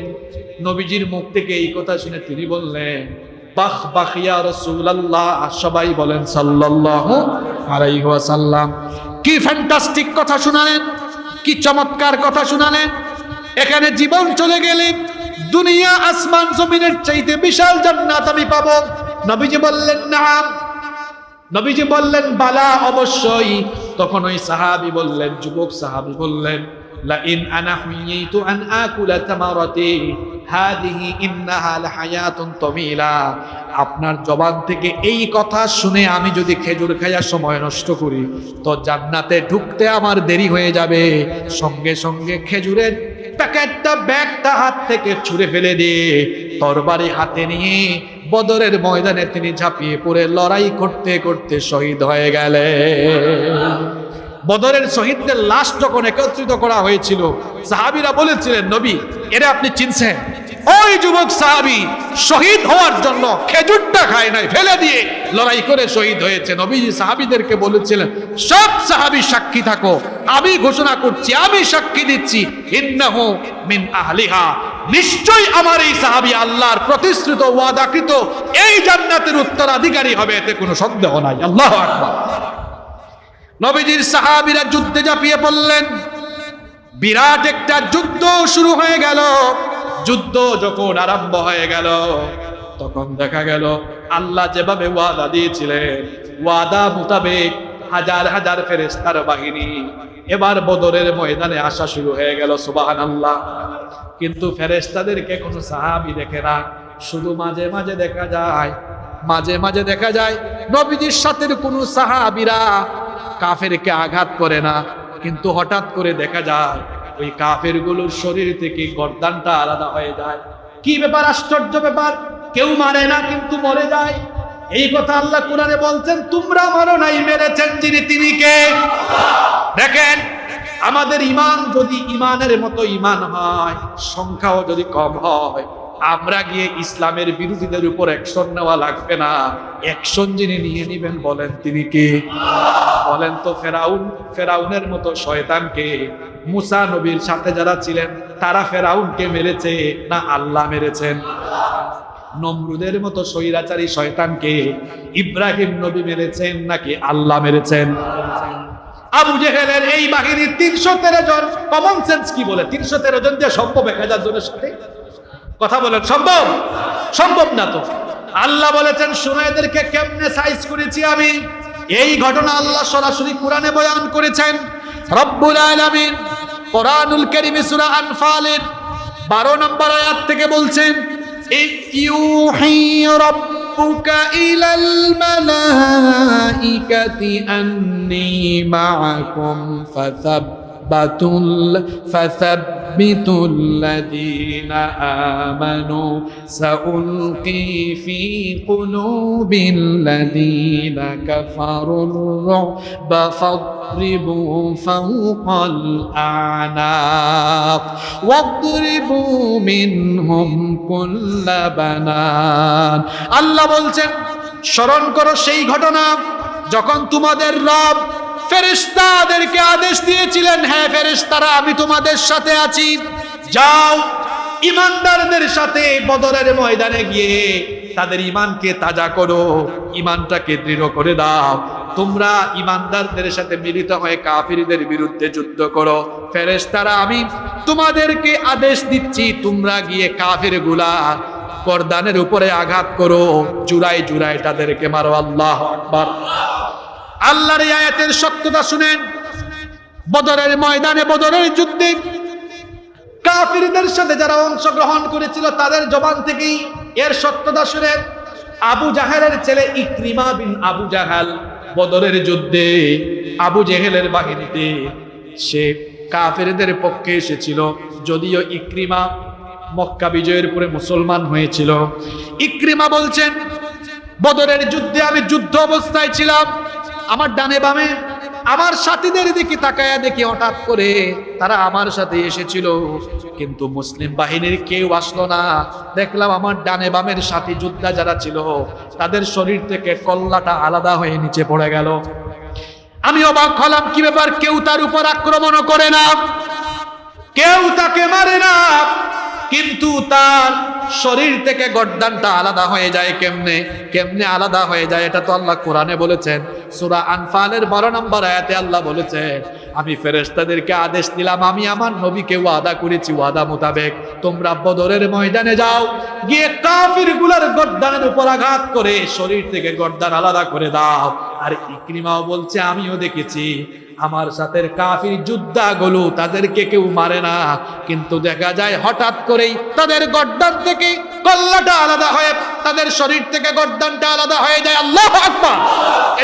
A: নবীজির মুখ থেকে এই কথা শুনে তিনি বললেন, বাহ বাহ ইয়া রাসূলুল্লাহ, সবাই বলেন সাল্লাল্লাহু আলাইহি ওয়াসাল্লাম। কি ফ্যান্টাস্টিক কথা শুনালেন, কি চমৎকার কথা শুনালেন। এখানে জীবন চলে গেলে দুনিয়া আসমান জমিনের চাইতে বিশাল জান্নাত আমি পাবো। নবীজি বললেন, নাম। নবীজি বললেন, বালা, অবশ্যই। তখন ওই সাহাবী বললেন, যুবক সাহাবী বললেন, লা ইন আনা হুইতু আন আকুলা তামারাতি হাদিহি ইন্নাহা লাহায়াতুন তামিলা, আপনার জবান থেকে এই কথা শুনে আমি যদি খেজুর খাইয়া সময় নষ্ট করি তো জান্নাতে ঢুকতে আমার দেরি হয়ে যাবে। সঙ্গে সঙ্গে খেজুরের প্যাকেটটা, ব্যাগটা হাত থেকে ছুঁড়ে ফেলে দিয়ে তরবারি হাতে নিয়ে বদরের ময়দানে তিনি ঝাঁপিয়ে পড়ে লড়াই করতে করতে শহীদ হয়ে গেলেন। বদরের শহীদদের লাশ যখন একত্রিত করা হয়েছিল, সাহাবীরা বলেছিলেন, নবী এরা আপনি চিনছেন? ওই যুবক সাহাবী শহীদ হওয়ার জন্য খেজুরটা খায় নাই, ফেলে দিয়ে লড়াই করে শহীদ হয়েছে। নবীজি সাহাবীদেরকে বলেছিলেন, সব সাহাবী সাক্ষী থাকো, আমি ঘোষণা করছি, আমি সাক্ষী দিচ্ছি, ইন্নাহু মিন আহলিহা, নিশ্চয়ই আমার এই সাহাবী আল্লাহর প্রতিশ্রুত ওয়াদাকৃত এই জান্নাতের উত্তরাধিকারী হবে, এতে কোনো সন্দেহ নাই। আল্লাহু আকবার। নবীজির সাহাবীরা যুদ্ধে ঝাঁপিয়ে পড়লেন। বিরাট একটা যুদ্ধ শুরু হয়ে গেল। যুদ্ধ যখন আরম্ভ হয়ে গেল, তখন দেখা গেল আল্লাহ যেভাবে ওয়াদা দিয়েছিলেন, ওয়াদা মোতাবেক হাজার হাজার ফেরেশতার বাহিনী এবার বদরের ময়দানে আসা শুরু হয়ে গেল। সুবহানাল্লাহ। কিন্তু ফেরেশতাদেরকে কোনো সাহাবী দেখে না, শুধু মাঝে মাঝে দেখা যায় নবীজির সাথে কোনো সাহাবীরা কাফেরকে আঘাত করে না, কিন্তু হঠাৎ করে দেখা যায় ওই কাফেরগুলোর শরীর থেকে গর্দানটা আলাদা হয়ে যায়। কি ব্যাপার? আশ্চর্য ব্যাপার। কেউ মারে না কিন্তু মরে যায়। এই কথা আল্লাহ কোরআনে বলছেন, তোমরা মারো নাই, মেরেছেন যিনি, তিনি কে? দেখেন, আমাদের ঈমান যদি ঈমানের মতো ঈমান হয়, সংখ্যাও যদি কম হয়, আমরা গিয়ে ইসলামের বিরোধীদের উপর অ্যাকশন নেওয়া লাগবে না। অ্যাকশন যিনি নিয়ে নেবেন বলেন তিনি কে? বলেন তো ফেরাউনের মতো শয়তানকে, মুসা নবীর সাথে যারা ছিলেন তারা ফেরাউনকে মেরেছে না আল্লাহ মেরেছেন? নমরুদের মতো স্বৈরাচারী শয়তানকে ইব্রাহিম নবী মেরেছেন নাকি আল্লাহ মেরেছেন? আবু জেহেলের এই বাহিনীর 313 জন, কমন সেন্স কি বলে 313 জন দিয়ে সম্ভব 1000 জনের সাথে? কথা বলেন, সম্ভব? সম্ভব না তো। আল্লাহ বলেছেন, শুনো এদেরকে কেমনে সাইজ করেছি আমি। এই ঘটনা আল্লাহ সরাসরি কোরআনে বয়ান করেছেন। রব্বুল আলামিন কোরআনুল কারীমে সূরা আনফালের 12 নম্বর আয়াত থেকে বলছেন, ইউহি রাব্বুকা ইলাল মালাইকাতি আন্নী মাআকুম فثبتوا الذين آمنوا سألقي في قلوب الذين كفروا الرعب فاضربوا فوق الأعناق واضربوا منهم كل بنان। আল্লাহ বলছেন, স্মরণ করো সেই ঘটনা যখন তোমাদের রব ফেরেশতাদেরকে আদেশ দিয়েছিলেন, হ্যাঁ ফেরেশতারা আমি তোমাদের সাথে আছি, যাও ঈমানদারদের সাথে বদরের ময়দানে গিয়ে তাদের ঈমানকে তাজা করো, ঈমানটাকে দৃঢ় করে দাও। তোমরা ঈমানদারদের সাথে মিলিত হয়ে কাফিরদের বিরুদ্ধে যুদ্ধ করো। ফেরেশতারা আমি তোমাদেরকে আদেশ দিচ্ছি, তোমরা গিয়ে কাফিরগুলা গর্দানের উপরে আঘাত করো, জুড়াই জুড়াই তাদেরকে মারো। আল্লাহু আকবার। আল্লাহর এই আয়াতের সত্যতা শুনেন। বদরের ময়দানে, বদরের যুদ্ধে কাফিরদের সাথে যারা অংশগ্রহণ করেছিল তাদের জবান থেকেই এর সত্যতা শুনেন। আবু জাহেলের ছেলে ইকরিমা বিন আবু জাহাল বদরের যুদ্ধে আবু জেহেলের বাহিনীতে সে কাফিরদের পক্ষে এসেছিল। যদিও ইকরিমা মক্কা বিজয়ের পরে মুসলমান হয়েছিল। ইকরিমা বলছেন, বদরের যুদ্ধে আমি যুদ্ধ অবস্থায় ছিলাম, আমার ডানে বামে আমার সাথীদের দিকে তাকায়া দেখি হঠাৎ করে তারা আমার সাথে এসেছিল, কিন্তু মুসলিম বাহিনীর কেউ আসলো না। দেখলাম আমার ডানে বামের সাথী যোদ্ধা যারা ছিল তাদের শরীর থেকে কল্লাটা আলাদা হয়ে নিচে পড়ে গেল। আমি অবাক হলাম, কি ব্যাপার? কেউ তার উপর আক্রমণও করে না, কেউ তাকে মারে না, কিন্তু তার শরীর থেকে গর্দানটা আলাদা হয়ে যায়। কেমনে আলাদা হয়ে যায়? এটা তো আল্লাহ কোরআনে বলেছেন। সূরা আনফালের 12 নম্বর আয়াতে আল্লাহ বলেছেন, আমি ফেরেশতাদেরকে আদেশ দিলাম, আমি আমার নবীকে ওয়াদা করেছি, ওয়াদা মোতাবেক তোমরা বদরের ময়দানে যাও, গিয়ে কাফিরগুলোর গর্দানের উপর আঘাত করে শরীর থেকে গর্দান আলাদা করে দাও। আর ইকরিমাও বলছে, আমিও দেখেছি আমার সাথে কাফির যোদ্ধাগুলো তাদেরকে কেউ মারে না, কিন্তু দেখা যায় হঠাৎ করেই তাদের গর্দান থেকে কল্লাটা আলাদা হয়ে, তাদের শরীর থেকে গর্দানটা আলাদা হয়ে যায়। আল্লাহু আকবার।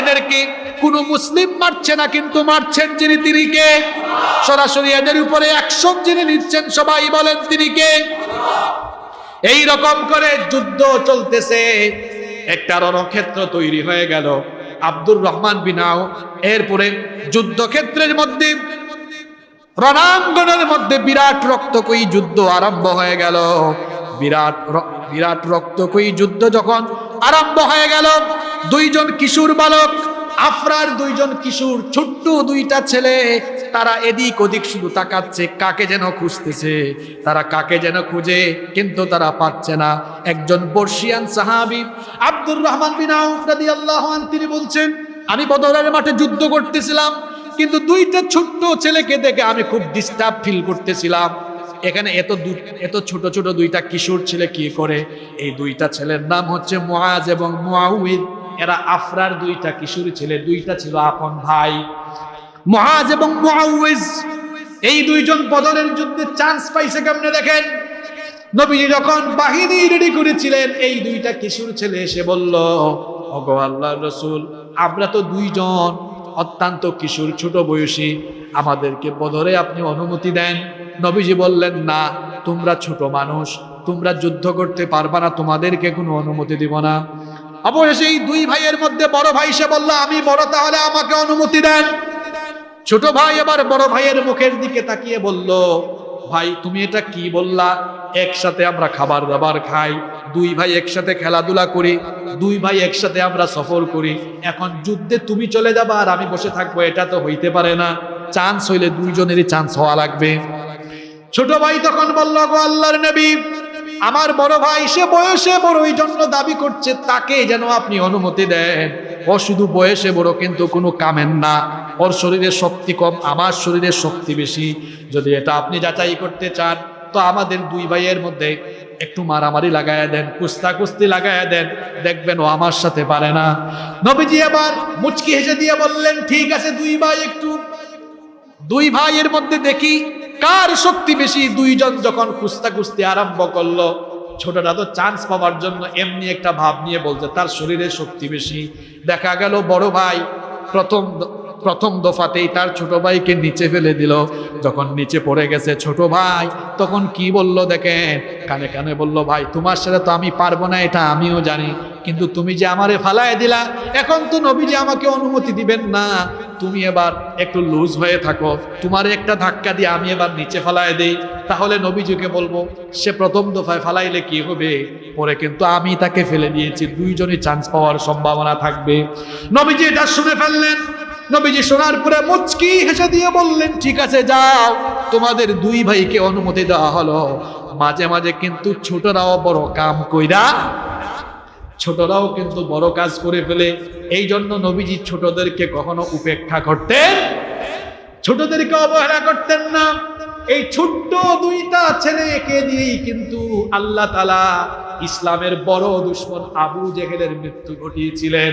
A: এদেরকে কোনো মুসলিম মারছে না, কিন্তু মারছেন যিনি, তিনি কে? সরাসরি এদের উপরে অ্যাকশন যিনি নিচ্ছেন, সবাই বলেন তিনি কে? এই রকম করে যুদ্ধ চলতেছে, একটা রণক্ষেত্র তৈরি হয়ে গেল। আব্দুর রহমান বিন আউফ। এরপরে যুদ্ধক্ষেত্রের মধ্যে, রণাঙ্গনের মধ্যে বিরাট রক্তকয়ী যুদ্ধ আরম্ভ হয়ে গেল। বিরাট রক্তকয়ী যুদ্ধ যখন আরম্ভ হয়ে গেল, দুইজন কিশোর বালক, আফরার দুইজন কিশোর, ছোট্ট দুইটা ছেলে, তারা এদিক ওদিক শুধু তাকাচ্ছে, কাকে যেন খুঁজতেছে। তারা কাকে যেন খুঁজে, কিন্তু তারা পাচ্ছে না। একজন বর্ষিয়ান সাহাবী আব্দুর রহমান বিন আউফ রাদিয়াল্লাহু আনহু তিনি বলছেন, আমি বদরের মাঠে যুদ্ধ করতেছিলাম, কিন্তু দুইটা ছোট্ট ছেলেকে দেখে আমি খুব ডিস্টার্ব ফিল করতেছিলাম। এখানে এত ছোট ছোট দুইটা কিশোর ছেলে কি করে? এই দুইটা ছেলের নাম হচ্ছে মুআজ এবং মুআউইদ। এরা আফরার দুইটা কিশোর ছেলে, দুইটা ছিল আপন ভাই। মুআজ এবং মুআউইজ এই দুইজন বদরের যুদ্ধে চান্স পাইছে কেমনে দেখেন। নবীজি যখন বাহিনী রেডি করেছিলেন, এই দুইটা কিশোর ছেলে এসে বলল, ওগো আল্লাহর রাসূল, আমরা তো দুইজন অত্যন্ত কিশোর, ছোট বয়সী, আমাদেরকে বদরে আপনি অনুমতি দেন। নবীজি বললেন, না, তোমরা ছোট মানুষ, তোমরা যুদ্ধ করতে পারবা না, তোমাদেরকে কোনো অনুমতি দিব না। অবশেষে এই দুই ভাইয়ের মধ্যে বড় ভাই সে বলল, আমি বড়, তাহলে আমাকে অনুমতি দেন। ছোট ভাই এবার বড় ভাইয়ের মুখের দিকে তাকিয়ে বলল, ভাই তুমি এটা কি বললা? একসাথে আমরা খাবার দাবার খাই, দুই ভাই একসাথে খেলাধুলা করি, দুই ভাই একসাথে আমরা সফর করি, এখন যুদ্ধে তুমি চলে যাবা আর আমি বসে থাকবো, এটা তো হইতে পারে না। চান্স হইলে দুইজনেরই চান্স হওয়া লাগবে। ছোট ভাই তখন বলল, গো আল্লাহর নবী, আমার বড় ভাই সে বয়সে বড়, এই জন্য দাবি করছে, তাকে যেন আপনি অনুমতি দেন। ও শুধু বয়সে বড়, কিন্তু কোনো কামের না, ওর শরীরে শক্তি কম, আমার শরীরে শক্তি বেশি। যদি এটা আপনি যাচাই করতে চান, তো আমাদের দুই ভাইয়ের মধ্যে একটু মারামারি লাগায়া দেন, কুস্তি লাগায়া দেন, দেখবেন ও আমার সাথে পারে না। নবীজি এবার মুচকি হেসে দিয়ে বললেন, ঠিক আছে, দুই ভাইয়ের মধ্যে দেখি কার শক্তি বেশি। দুইজন যখন কুস্তি আরম্ভ করলো, ছোটটা তো চান্স পাওয়ার জন্য এমনি একটা ভাব নিয়ে বলছে তার শরীরে শক্তি বেশি। দেখা গেল বড় ভাই প্রথম দফাতেই তার ছোট ভাইকে নিচে ফেলে দিল। যখন নিচে পড়ে গেছে ছোট ভাই, তখন কি বলল দেখেন, কানে কানে বলল, ভাই তোমার সাথে তো আমি পারবো না, এটা আমিও জানি, কিন্তু তুমি যে আমারে ফালায় দিলা, এখন তো নবীজি আমাকে অনুমতি দিবেন না, তুমি এবার একটু লুজ হয়ে থাকো, তোমার একটা ধাক্কা দিয়ে আমি এবার নিচে ফালায় দেই, তাহলে নবীজিকে বলবো সে প্রথম দফায় ফালাইলে কি হবে, পরে কিন্তু আমি তাকে ফেলে দিয়েছি, দুইজনই চান্স পাওয়ার সম্ভাবনা থাকবে। নবীজি এটা শুনে ফেললেন। নবীজি শোনার পরে মুচকি হেসে দিয়ে বললেন, ঠিক আছে, যাও, তোমাদের দুই ভাইকে অনুমতি দেওয়া হলো। মাঝে মাঝে কিন্তু ছোটরাও বড় কাম কইরা, ছোটরাও কিন্তু বড় কাজ করে ফেলে। এই জন্য নবীজি ছোটদেরকে কখনো উপেক্ষা করতেন, ছোটদেরকে অবহেলা করতেন না। এই ছোট্ট দুইটা ছেলেকে দিয়েই কিন্তু আল্লাহ তাআলা ইসলামের বড় দুশমন আবু জেহেলের মৃত্যু ঘটিয়েছিলেন।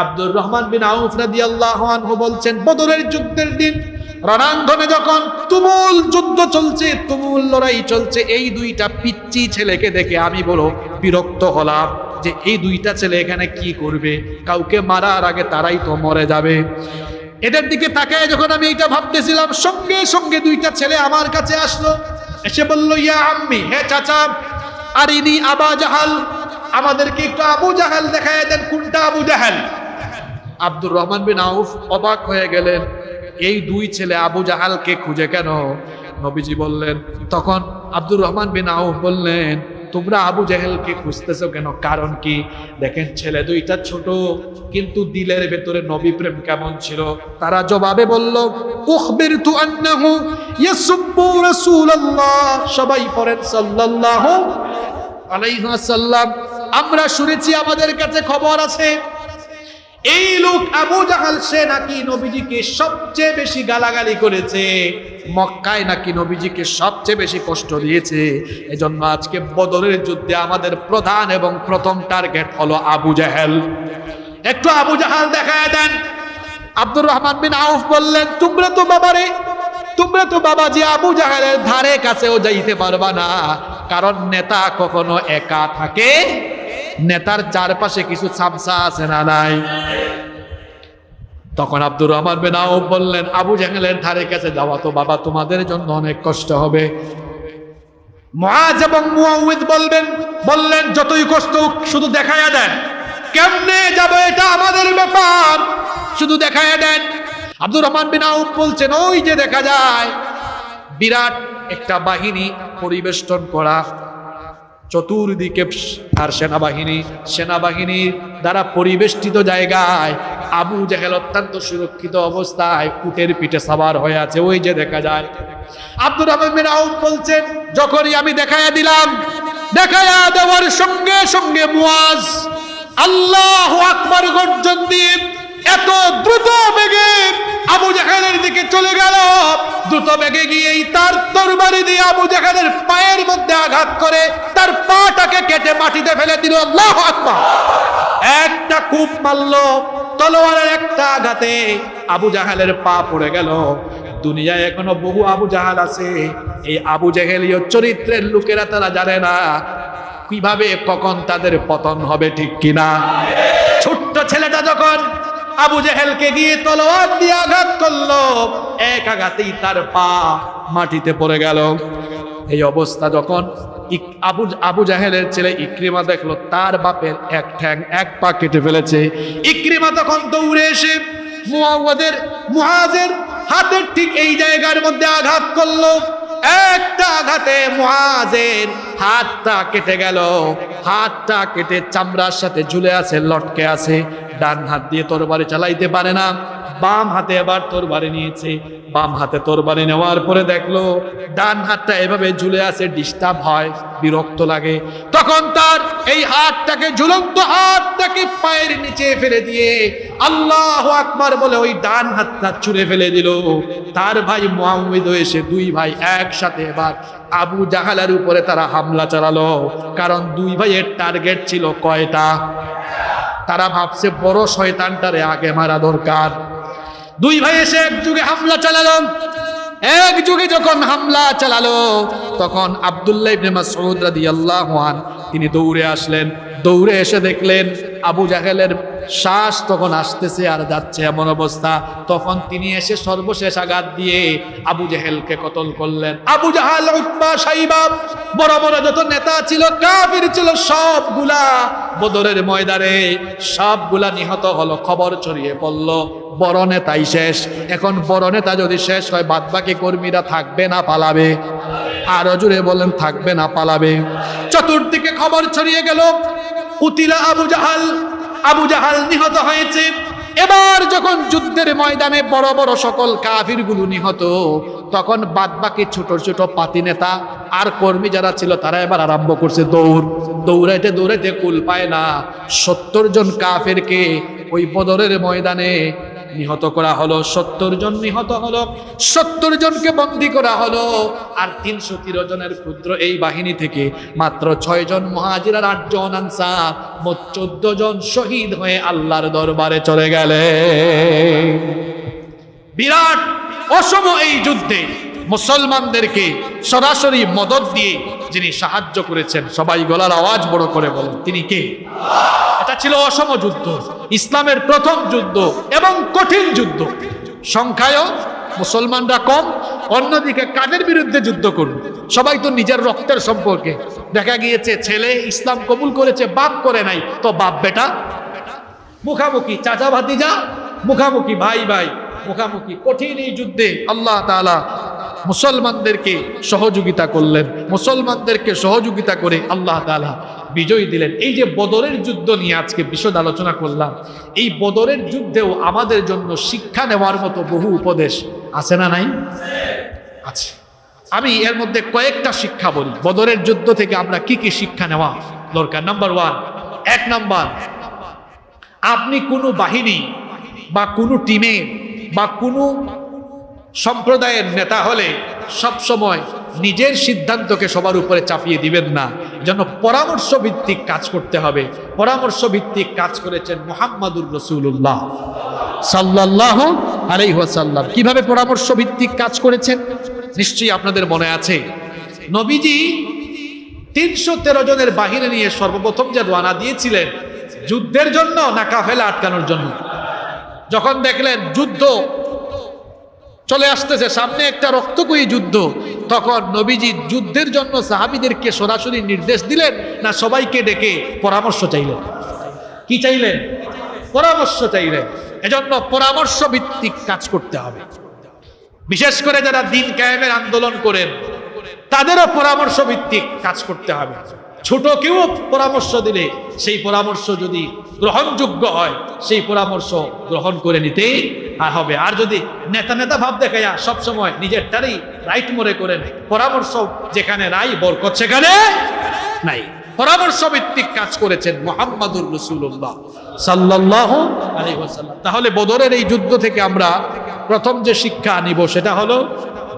A: আব্দুর রহমান বিন আউফ রাদিয়াল্লাহু আনহু বলছেন, বদরের যুদ্ধের দিন রণাঙ্গনে যখন তুমুল যুদ্ধ চলছে, তুমুল লড়াই চলছে, এই দুইটা পিচ্চি ছেলেকে দেখে আমি বড় বিরক্ত হলাম যে এই দুইটা ছেলে এখানে কি করবে, কাউকে মারার আগে তারাই তো মরে যাবে। এদের দিকে তাকায় যখন আমি এটা ভাবতেছিলাম, সঙ্গে সঙ্গে দুইটা ছেলে আমার কাছে আসলো, এসে বলল, ইয়া আম্মি, হে চাচা, আরিনি আবা জাহাল, আমাদেরকে একটু আবু জাহাল দেখায় দেন, কোনটা আবু জাহাল? আব্দুর রহমান বিন আউফ অবাক হয়ে গেলেন, এই দুই ছেলে আবু জাহালকে খুঁজে কেন? নবীজি বললেন, তখন আব্দুর রহমান বিন আউফ বললেন, তোমরা আবু জাহেলকে খুঁজতেছো কেন, কারণ কি? দেখেন ছেলে দুইটা ছোট, কিন্তু দিলের ভেতরে নবী প্রেম কেমন ছিল। তারা জবাবে বলল, উখবিরতু আন্নাহু ইয়াসুব্বু রাসূলুল্লাহ, সবাই পড়েন সাল্লাল্লাহু আলাইহি ওয়াসাল্লাম, আমরা শুনেছি, আমাদের কাছে খবর আছে, এই লোক আবু জাহাল সে নাকি নবীজিকে সবচেয়ে বেশি গালাগালি করেছে, মক্কায় নাকি নবীজিকে সবচেয়ে বেশি কষ্ট দিয়েছে। এজন্য আজকে বদরের যুদ্ধে আমাদের প্রধান এবং প্রথম টার্গেট হলো আবু জাহেল। একটু আবু জাহাল দেখায় দেন। আব্দুর রহমান বিন আউফ বললেন, তোমরা তো বাবাজি আবু জাহেলের ধারে কাছেও যাইতে পারবা না, কারণ নেতা কখনো একা থাকে, নেতার চারপাশে কিছু সামসা আছে না নাই? তখন আব্দুর রহমান বিন আউফ বললেন, আবু জাহেলের ধারে কাছে যাওয়া তো বাবা তোমাদের জন্য অনেক কষ্ট হবে। মুআজ এবং মুআউইদ বললেন, যতই কষ্ট শুধু দেখায়া দেন, কেমনে যাব এটা আমাদের ব্যাপার, শুধু দেখায় দেন। আব্দুর রহমান বিন আউফ বলছেন, ওই যে দেখা যায় বিরাট একটা বাহিনী পরিবেষ্টন করা, চতুর্দিকে আর সেনাবাহিনীর দ্বারা পরিবেষ্টিত জায়গায় আবু জেহেল অত্যন্ত সুরক্ষিত অবস্থায় উটের পিঠে সাওয়ার হয়ে আছে, ওই যে দেখা যায়। আব্দুর রহমান বিন আউফ বলছেন, যখনই আমি দেখায়া দিলাম, দেখায়া দেওয়ার সঙ্গে সঙ্গে মুয়াজ আল্লাহু আকবার গর্জন দিয়ে এত দ্রুত বেগে আবু জাহেলের দিকে চলে গেল। দ্রুত বেগে গিয়েই তার তরবারি দিয়ে আবু জাহেলের পায়ের মধ্যে আঘাত করে তার পাটাকে কেটে মাটিতে ফেলে দিল। আল্লাহু আকবার। একটা কূপ মারল, তলোয়ারের একটা আঘাতে আবু জাহেলের পা পড়ে গেল। দুনিয়ায় এখনো বহু আবু জাহেল আছে। এই আবু জাহেলীয় চরিত্রের লোকেরা তারা জানে না কিভাবে কখন তাদের পতন হবে, ঠিক কিনা? ছোট্ট ছেলেটা যখন আবু জেহেলকে গিয়ে তলোয়ার দিয়ে আঘাত করলো, এক আঘাতেই তার পা মাটিতে পড়ে গেল। এই অবস্থা যখন আবু জাহেলের ছেলে ইকরিমা দেখলো তার বাপের এক ঠ্যাং এক পা কেটে ফেলেছে, ইকরিমা তখন দৌড়ে এসে মুআজের হাতের ঠিক এই জায়গার মধ্যে আঘাত করলো। একটা আঘাতে মুআজের হাতটা কেটে গেল। হাতটা কেটে চামড়ার সাথে ঝুলে আছে, লটকে আছে। ডান হাত দিয়ে তরবারি চালাইতে পারে না, বাম হাতে এবার তরবারি নিয়েছে। বাম হাতে তরবারি নেওয়ার পরে দেখলো ডান হাতটা এভাবে ঝুলে আছে, ডিস্টার্ব হয়, বিরক্ত লাগে। তখন তার এই হাতটাকে, ঝুলন্ত হাতটাকে পায়ের নিচে ফেলে দিয়ে আল্লাহু আকবার বলে ওই ডান হাতটা ছুঁড়ে ফেলে দিল। তার ভাই মুআউযও এসে, দুই ভাই একসাথে এবার আবু জাহেলের উপরে তারা হামলা চালালো। কারণ দুই ভাইয়ের টার্গেট ছিল কয়টা? তারা ভাবছে বড় শয়তানটারে আগে মারা দরকার। দুই ভাই এসে একযোগে হামলা চালালো। একযোগে যখন হামলা চালালো তখন আব্দুল্লাহ ইবনে মাসউদ রাদিয়াল্লাহু আনহু তিনি দৌড়ে আসলেন। দৌড়ে এসে দেখলেন আবু জাহেলের শ্বাস তখন আসতেছে আর যাচ্ছে এমন অবস্থা। তখন তিনি এসে সর্বশেষ আঘাত দিয়ে আবু জাহেলকে কতল করলেন। আবু জাহেল, উতবা, সাইবা, বড় বড় যত নেতা ছিল, কাফির ছিল, সবগুলা বদরের ময়দানে সবগুলা নিহত হলো। খবর ছড়িয়ে পড়ল বড় নেতাই শেষ। এখন বড় নেতা যদি শেষ হয়, বাদ বাকি কর্মীরা থাকবে না পালাবে? আরো জোরে বলেন, থাকবে না পালাবে? চতুর্দিকে খবর ছড়িয়ে গেল কুতিলা আবু জাহেল, আবু জাহেল নিহত হয়েছে। এবার যখন যুদ্ধের ময়দানে বড় বড় সকল কাফিরগুলো নিহত, তখন বাদ বাকি ছোট ছোট পাতি নেতা আর কর্মী যারা ছিল তারা এবার আরম্ভ করছে দৌড়। দৌড়াইতে দৌড়াইতে কুল পায় না। 70 জন কাফিরকে ওই বদরের ময়দানে নিহত করা হলো। 70 জন নিহত হলো, 70 জনকে বন্দী করা হলো। আর 313 জনের ক্ষুদ্র এই বাহিনী থেকে মাত্র 6 জন মুহাজির আর 8 জন আনসার, মোট 14 জন শহীদ হয়ে আল্লাহর দরবারে চলে গেলেন। বিরাট অসম এই যুদ্ধে মুসলমানদেরকে সরাসরি মদদ দিয়ে যিনি সাহায্য করেছেন, সবাই গলার আওয়াজ বড় করে বলেন, তিনি কে? এটা ছিল অসম যুদ্ধ, ইসলামের প্রথম যুদ্ধ এবং কঠিন যুদ্ধ। সংখ্যায়ও মুসলমানরা কম, অন্যদিকে কাদের বিরুদ্ধে যুদ্ধ করবে? সবাই তো নিজের রক্তের সম্পর্কে। দেখা গিয়েছে ছেলে ইসলাম কবুল করেছে, বাপ করে নাই, তো বাপ বেটা মুখামুখি, চাচা ভাতিজা মুখামুখি, ভাই ভাই মুখামুখি। কঠিন এই যুদ্ধে আল্লাহ তাআলা মুসলমানদেরকে সহযোগিতা করলেন। মুসলমানদেরকে সহযোগিতা করে আল্লাহ তাআলা বিজয় দিলেন। এই যে বদরের যুদ্ধ নিয়ে আজকে বিশদ আলোচনা করলাম, এই বদরের যুদ্ধেও আমাদের জন্য শিক্ষা নেওয়ার মতো বহু উপদেশ আছে না নাই? আছে। আমি এর মধ্যে কয়েকটা শিক্ষা বলি, বদরের যুদ্ধ থেকে আমরা কি কি শিক্ষা নেওয়া দরকার। নাম্বার 1, 1 নাম্বার, আপনি কোনো বাহিনী বা কোনো টিমের বা কোনো সম্প্রদায়ের নেতা হলে সবসময় নিজের সিদ্ধান্তকে সবার উপরে চাপিয়ে দিবেন না। যেন পরামর্শ ভিত্তিক কাজ করতে হবে। পরামর্শ ভিত্তিক কাজ করেছেন মুহাম্মাদুর রাসূলুল্লাহ সাল্লাল্লাহু আলাইহি ওয়াসাল্লাম। কিভাবে পরামর্শ ভিত্তিক কাজ করেছেন নিশ্চয়ই আপনাদের মনে আছে। নবীজি 313 জনের বাহিনী নিয়ে সর্বপ্রথম যে রওনা দিয়েছিলেন, যুদ্ধের জন্য না কাফেলা আটকানোর জন্য? যখন দেখলেন যুদ্ধ চলে আসতেছে, সামনে একটা রক্তক্ষয়ী যুদ্ধ, তখন নবীজি যুদ্ধের জন্য সাহাবীদেরকে সরাসরি নির্দেশ দিলেন না সবাইকে ডেকে পরামর্শ চাইলেন? কি চাইলেন? পরামর্শ চাইলেন। এজন্য পরামর্শ ভিত্তিক কাজ করতে হবে। বিশেষ করে যারা দিন কায়েমের আন্দোলন করেন তাদেরও পরামর্শ ভিত্তিক কাজ করতে হবে। ছোট কেউ পরামর্শ দিলে সেই পরামর্শ যদি গ্রহণযোগ্য হয় সেই পরামর্শ গ্রহণ করে নিতেই হবে। আর যদি নেতা নেতা ভাব দেখাইয়া সবসময় নিজেরটারই রাইট মনে করেন, পরামর্শ যেখানে নাই বরকত সেখানে নাই। পরামর্শ ভিত্তিক কাজ করেছেন মুহাম্মাদুর রাসূলুল্লাহ সাল্লাল্লাহু আলাইহি ওয়াসাল্লাম। তাহলে বদরের এই যুদ্ধ থেকে আমরা প্রথম যে শিক্ষা নিব সেটা হলো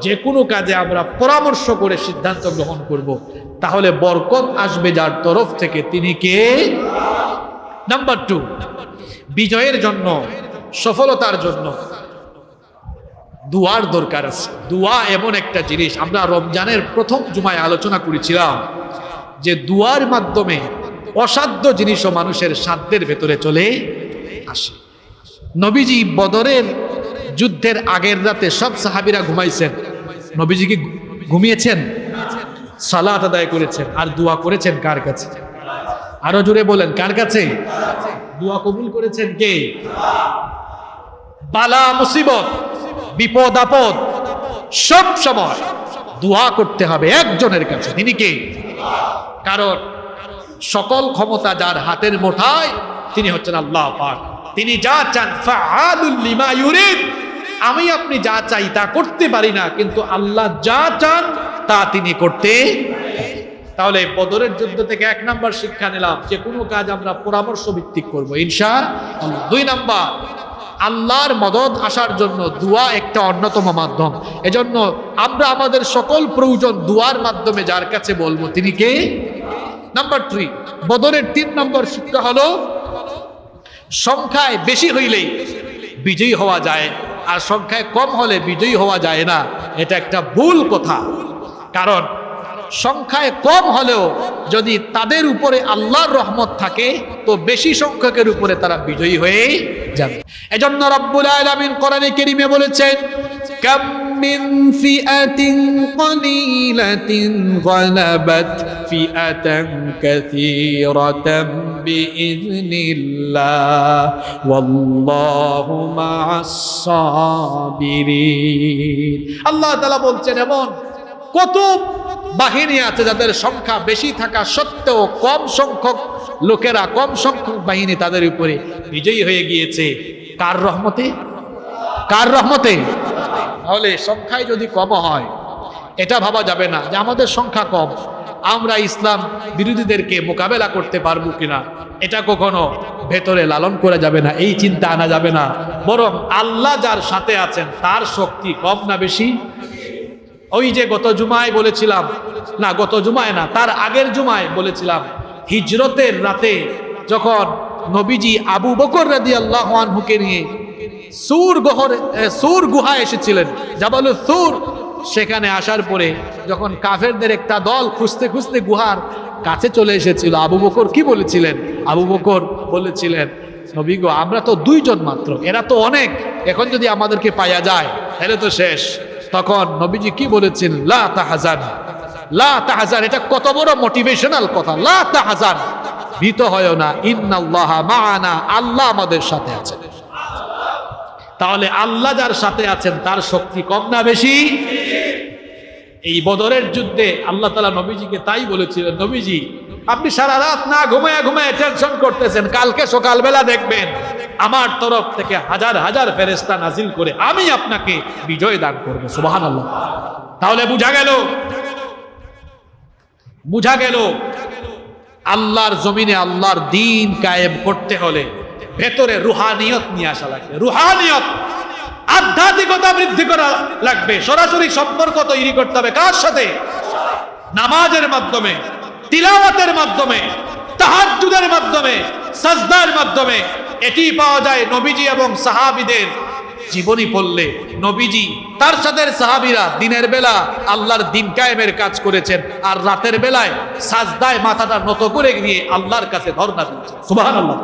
A: যে কোনো কাজে আমরা পরামর্শ করে সিদ্ধান্ত গ্রহণ করব, তাহলে বরকত আসবে যার তরফ থেকে, তিনি কে? নাম্বার 2, বিজয়ের জন্য, সফলতার জন্য দুয়ার দরকার আছে। দুয়া এমন একটা জিনিস, আমরা রমজানের প্রথম জুমায় আলোচনা করেছিলাম যে দুয়ার মাধ্যমে অসাধ্য জিনিসও মানুষের সাধ্যের ভেতরে চলে আসে। নবীজি বদরের যুদ্ধের আগের রাতে সব সাহাবীরা ঘুমাইছেন, নবীজি কি ঘুমিয়েছেন? সালাত আদায় করেছেন আর দোয়া করেছেন কার কাছে? আরো জোরে বলেন, কার কাছে? দোয়া কবুল করেছেন কে? বালা মুসিবত, বিপদ আপদ সব সময় দোয়া করতে হবে একজনের কাছে, তিনি কে? কারণ সকল ক্ষমতা যার হাতের মুঠায়, তিনি হচ্ছেন আল্লাহ পাক। তিনি যা চান ফাআলুল লিমা ইউরিদ, আমি আপনি যা চাই তা করতে পারি না, কিন্তু আল্লাহ যা চান তা তিনি করতে। তাহলে বদরের যুদ্ধ থেকে 1 নাম্বার শিক্ষা নিলাম যে কোনো কাজ আমরা পরামর্শ ভিত্তিক করব ইনশাআল্লাহ। 2 নাম্বার, আল্লাহর মদদ আসার জন্য দোয়া একটা অন্যতম মাধ্যম। এজন্য আমরা আমাদের সকল প্রয়োজন দোয়ার মাধ্যমে যার কাছে বলবো, তিনি কে? নাম্বার 3, বদরের 3 নম্বর শিক্ষা হলো সংখ্যায় বেশি হইলেই বিজয়ী হওয়া যায়, আর সংখ্যায় কম হলে বিজয়ী হওয়া যায় না। এটা একটা ভুল কথা। কারণ সংখ্যায় কম হলেও যদি তাদের উপরে আল্লাহর রহমত থাকে তো বেশি সংখ্যকের উপরে তারা বিজয়ী হয়ে যাবে। এজন্য রব্বুল আলামিন কোরআনে কারীমে বলেছেন, কাম মিন ফিআতিন কলিলাতিন গালাবাত ফিআতান কাসীরাতান বিইذনিল্লাহ ওয়াল্লাহু মা'আস সাবিরিন। আল্লাহ তাআলা বলছেন, এমন কত বাহিনী আছে যাদের সংখ্যা বেশি থাকা সত্ত্বেও কম সংখ্যক লোকেরা, কম সংখ্যক বাহিনী তাদের উপরে বিজয়ী হয়ে গিয়েছে। কার রহমতে? কার রহমতে? তাহলে সংখ্যায় যদি কম হয় এটা ভাবা যাবে না যে আমাদের সংখ্যা কম, আমরা ইসলাম বিরোধীদেরকে মোকাবেলা করতে পারবো কিনা, এটা কখনো ভেতরে লালন করা যাবে না, এই চিন্তা আনা যাবে না। বরং আল্লাহ যার সাথে আছেন তার শক্তি কম না বেশি? ওই যে গত জুমায় বলেছিলাম, না গত জুমায় না, তার আগের জুমায় বলেছিলাম, হিজরতের রাতে যখন নবীজি আবু বকর রাদিয়াল্লাহু আনহুকে নিয়ে সূর গুহা এসেছিলেন, জাবালুস সূর, সেখানে আসার পরে যখন কাফেরদের একটা দল খুঁজতে খুঁজতে গুহার কাছে চলে এসেছিল, আবু বকর কি বলেছিলেন? আবু বকর বলেছিলেন, নবী গো, আমরা তো 2 জন মাত্র, এরা তো অনেক, এখন যদি আমাদেরকে পাওয়া যায় তাহলে তো শেষ। তখন নবীজি কি বলেছেন? লা তাহজান, লা তাহজান। এটা কত বড় মোটিভেশনাল কথা, লা তাহজান, ভীত হয় না, ইন্নাল্লাহা মা'ানা, আল্লাহ আমাদের সাথে আছেন। তাহলে আল্লাহ যার সাথে আছেন তার শক্তি কম না বেশি? এই বদরের যুদ্ধে আল্লাহ তাআলা নবীজিকে তাই বলেছিলেন, নবীজি আপনি সারা রাত না ঘুমায় ঘুমায় টেনশন করতেছেন, কালকে সকালবেলা দেখবেন আমার তরফ থেকে হাজার হাজার ফেরেশতা নাজিল করে আমি আপনাকে বিজয় দান করব। সুবহানাল্লাহ। তাহলে বুঝা গেল আল্লাহর জমিনে আল্লাহর দ্বীন কায়েম করতে হলে ভেতরে রুহানিয়ত নিয়ে আসা লাগবে। রুহানিয়ত, আধ্যাত্মিকতা বৃদ্ধি করা লাগবে। সরাসরি সম্পর্ক তৈরি করতে হবে কার সাথে? নামাজের মাধ্যমে, তিলাওয়াতের মাধ্যমে, তাহাজ্জুদের মাধ্যমে, সাজদার মাধ্যমে। এটি পাওয়া যায় নবীজি এবং সাহাবীদের জীবনী পড়লে। নবীজি তার সাথে সাহাবীরা দিনের বেলা আল্লাহর দ্বীন কায়েমের কাজ করেছেন, আর রাতের বেলায় সাজদায় মাথাটা নত করে গিয়ে আল্লাহর কাছে ধর্ণা দিয়েছেন। সুবহানাল্লাহ।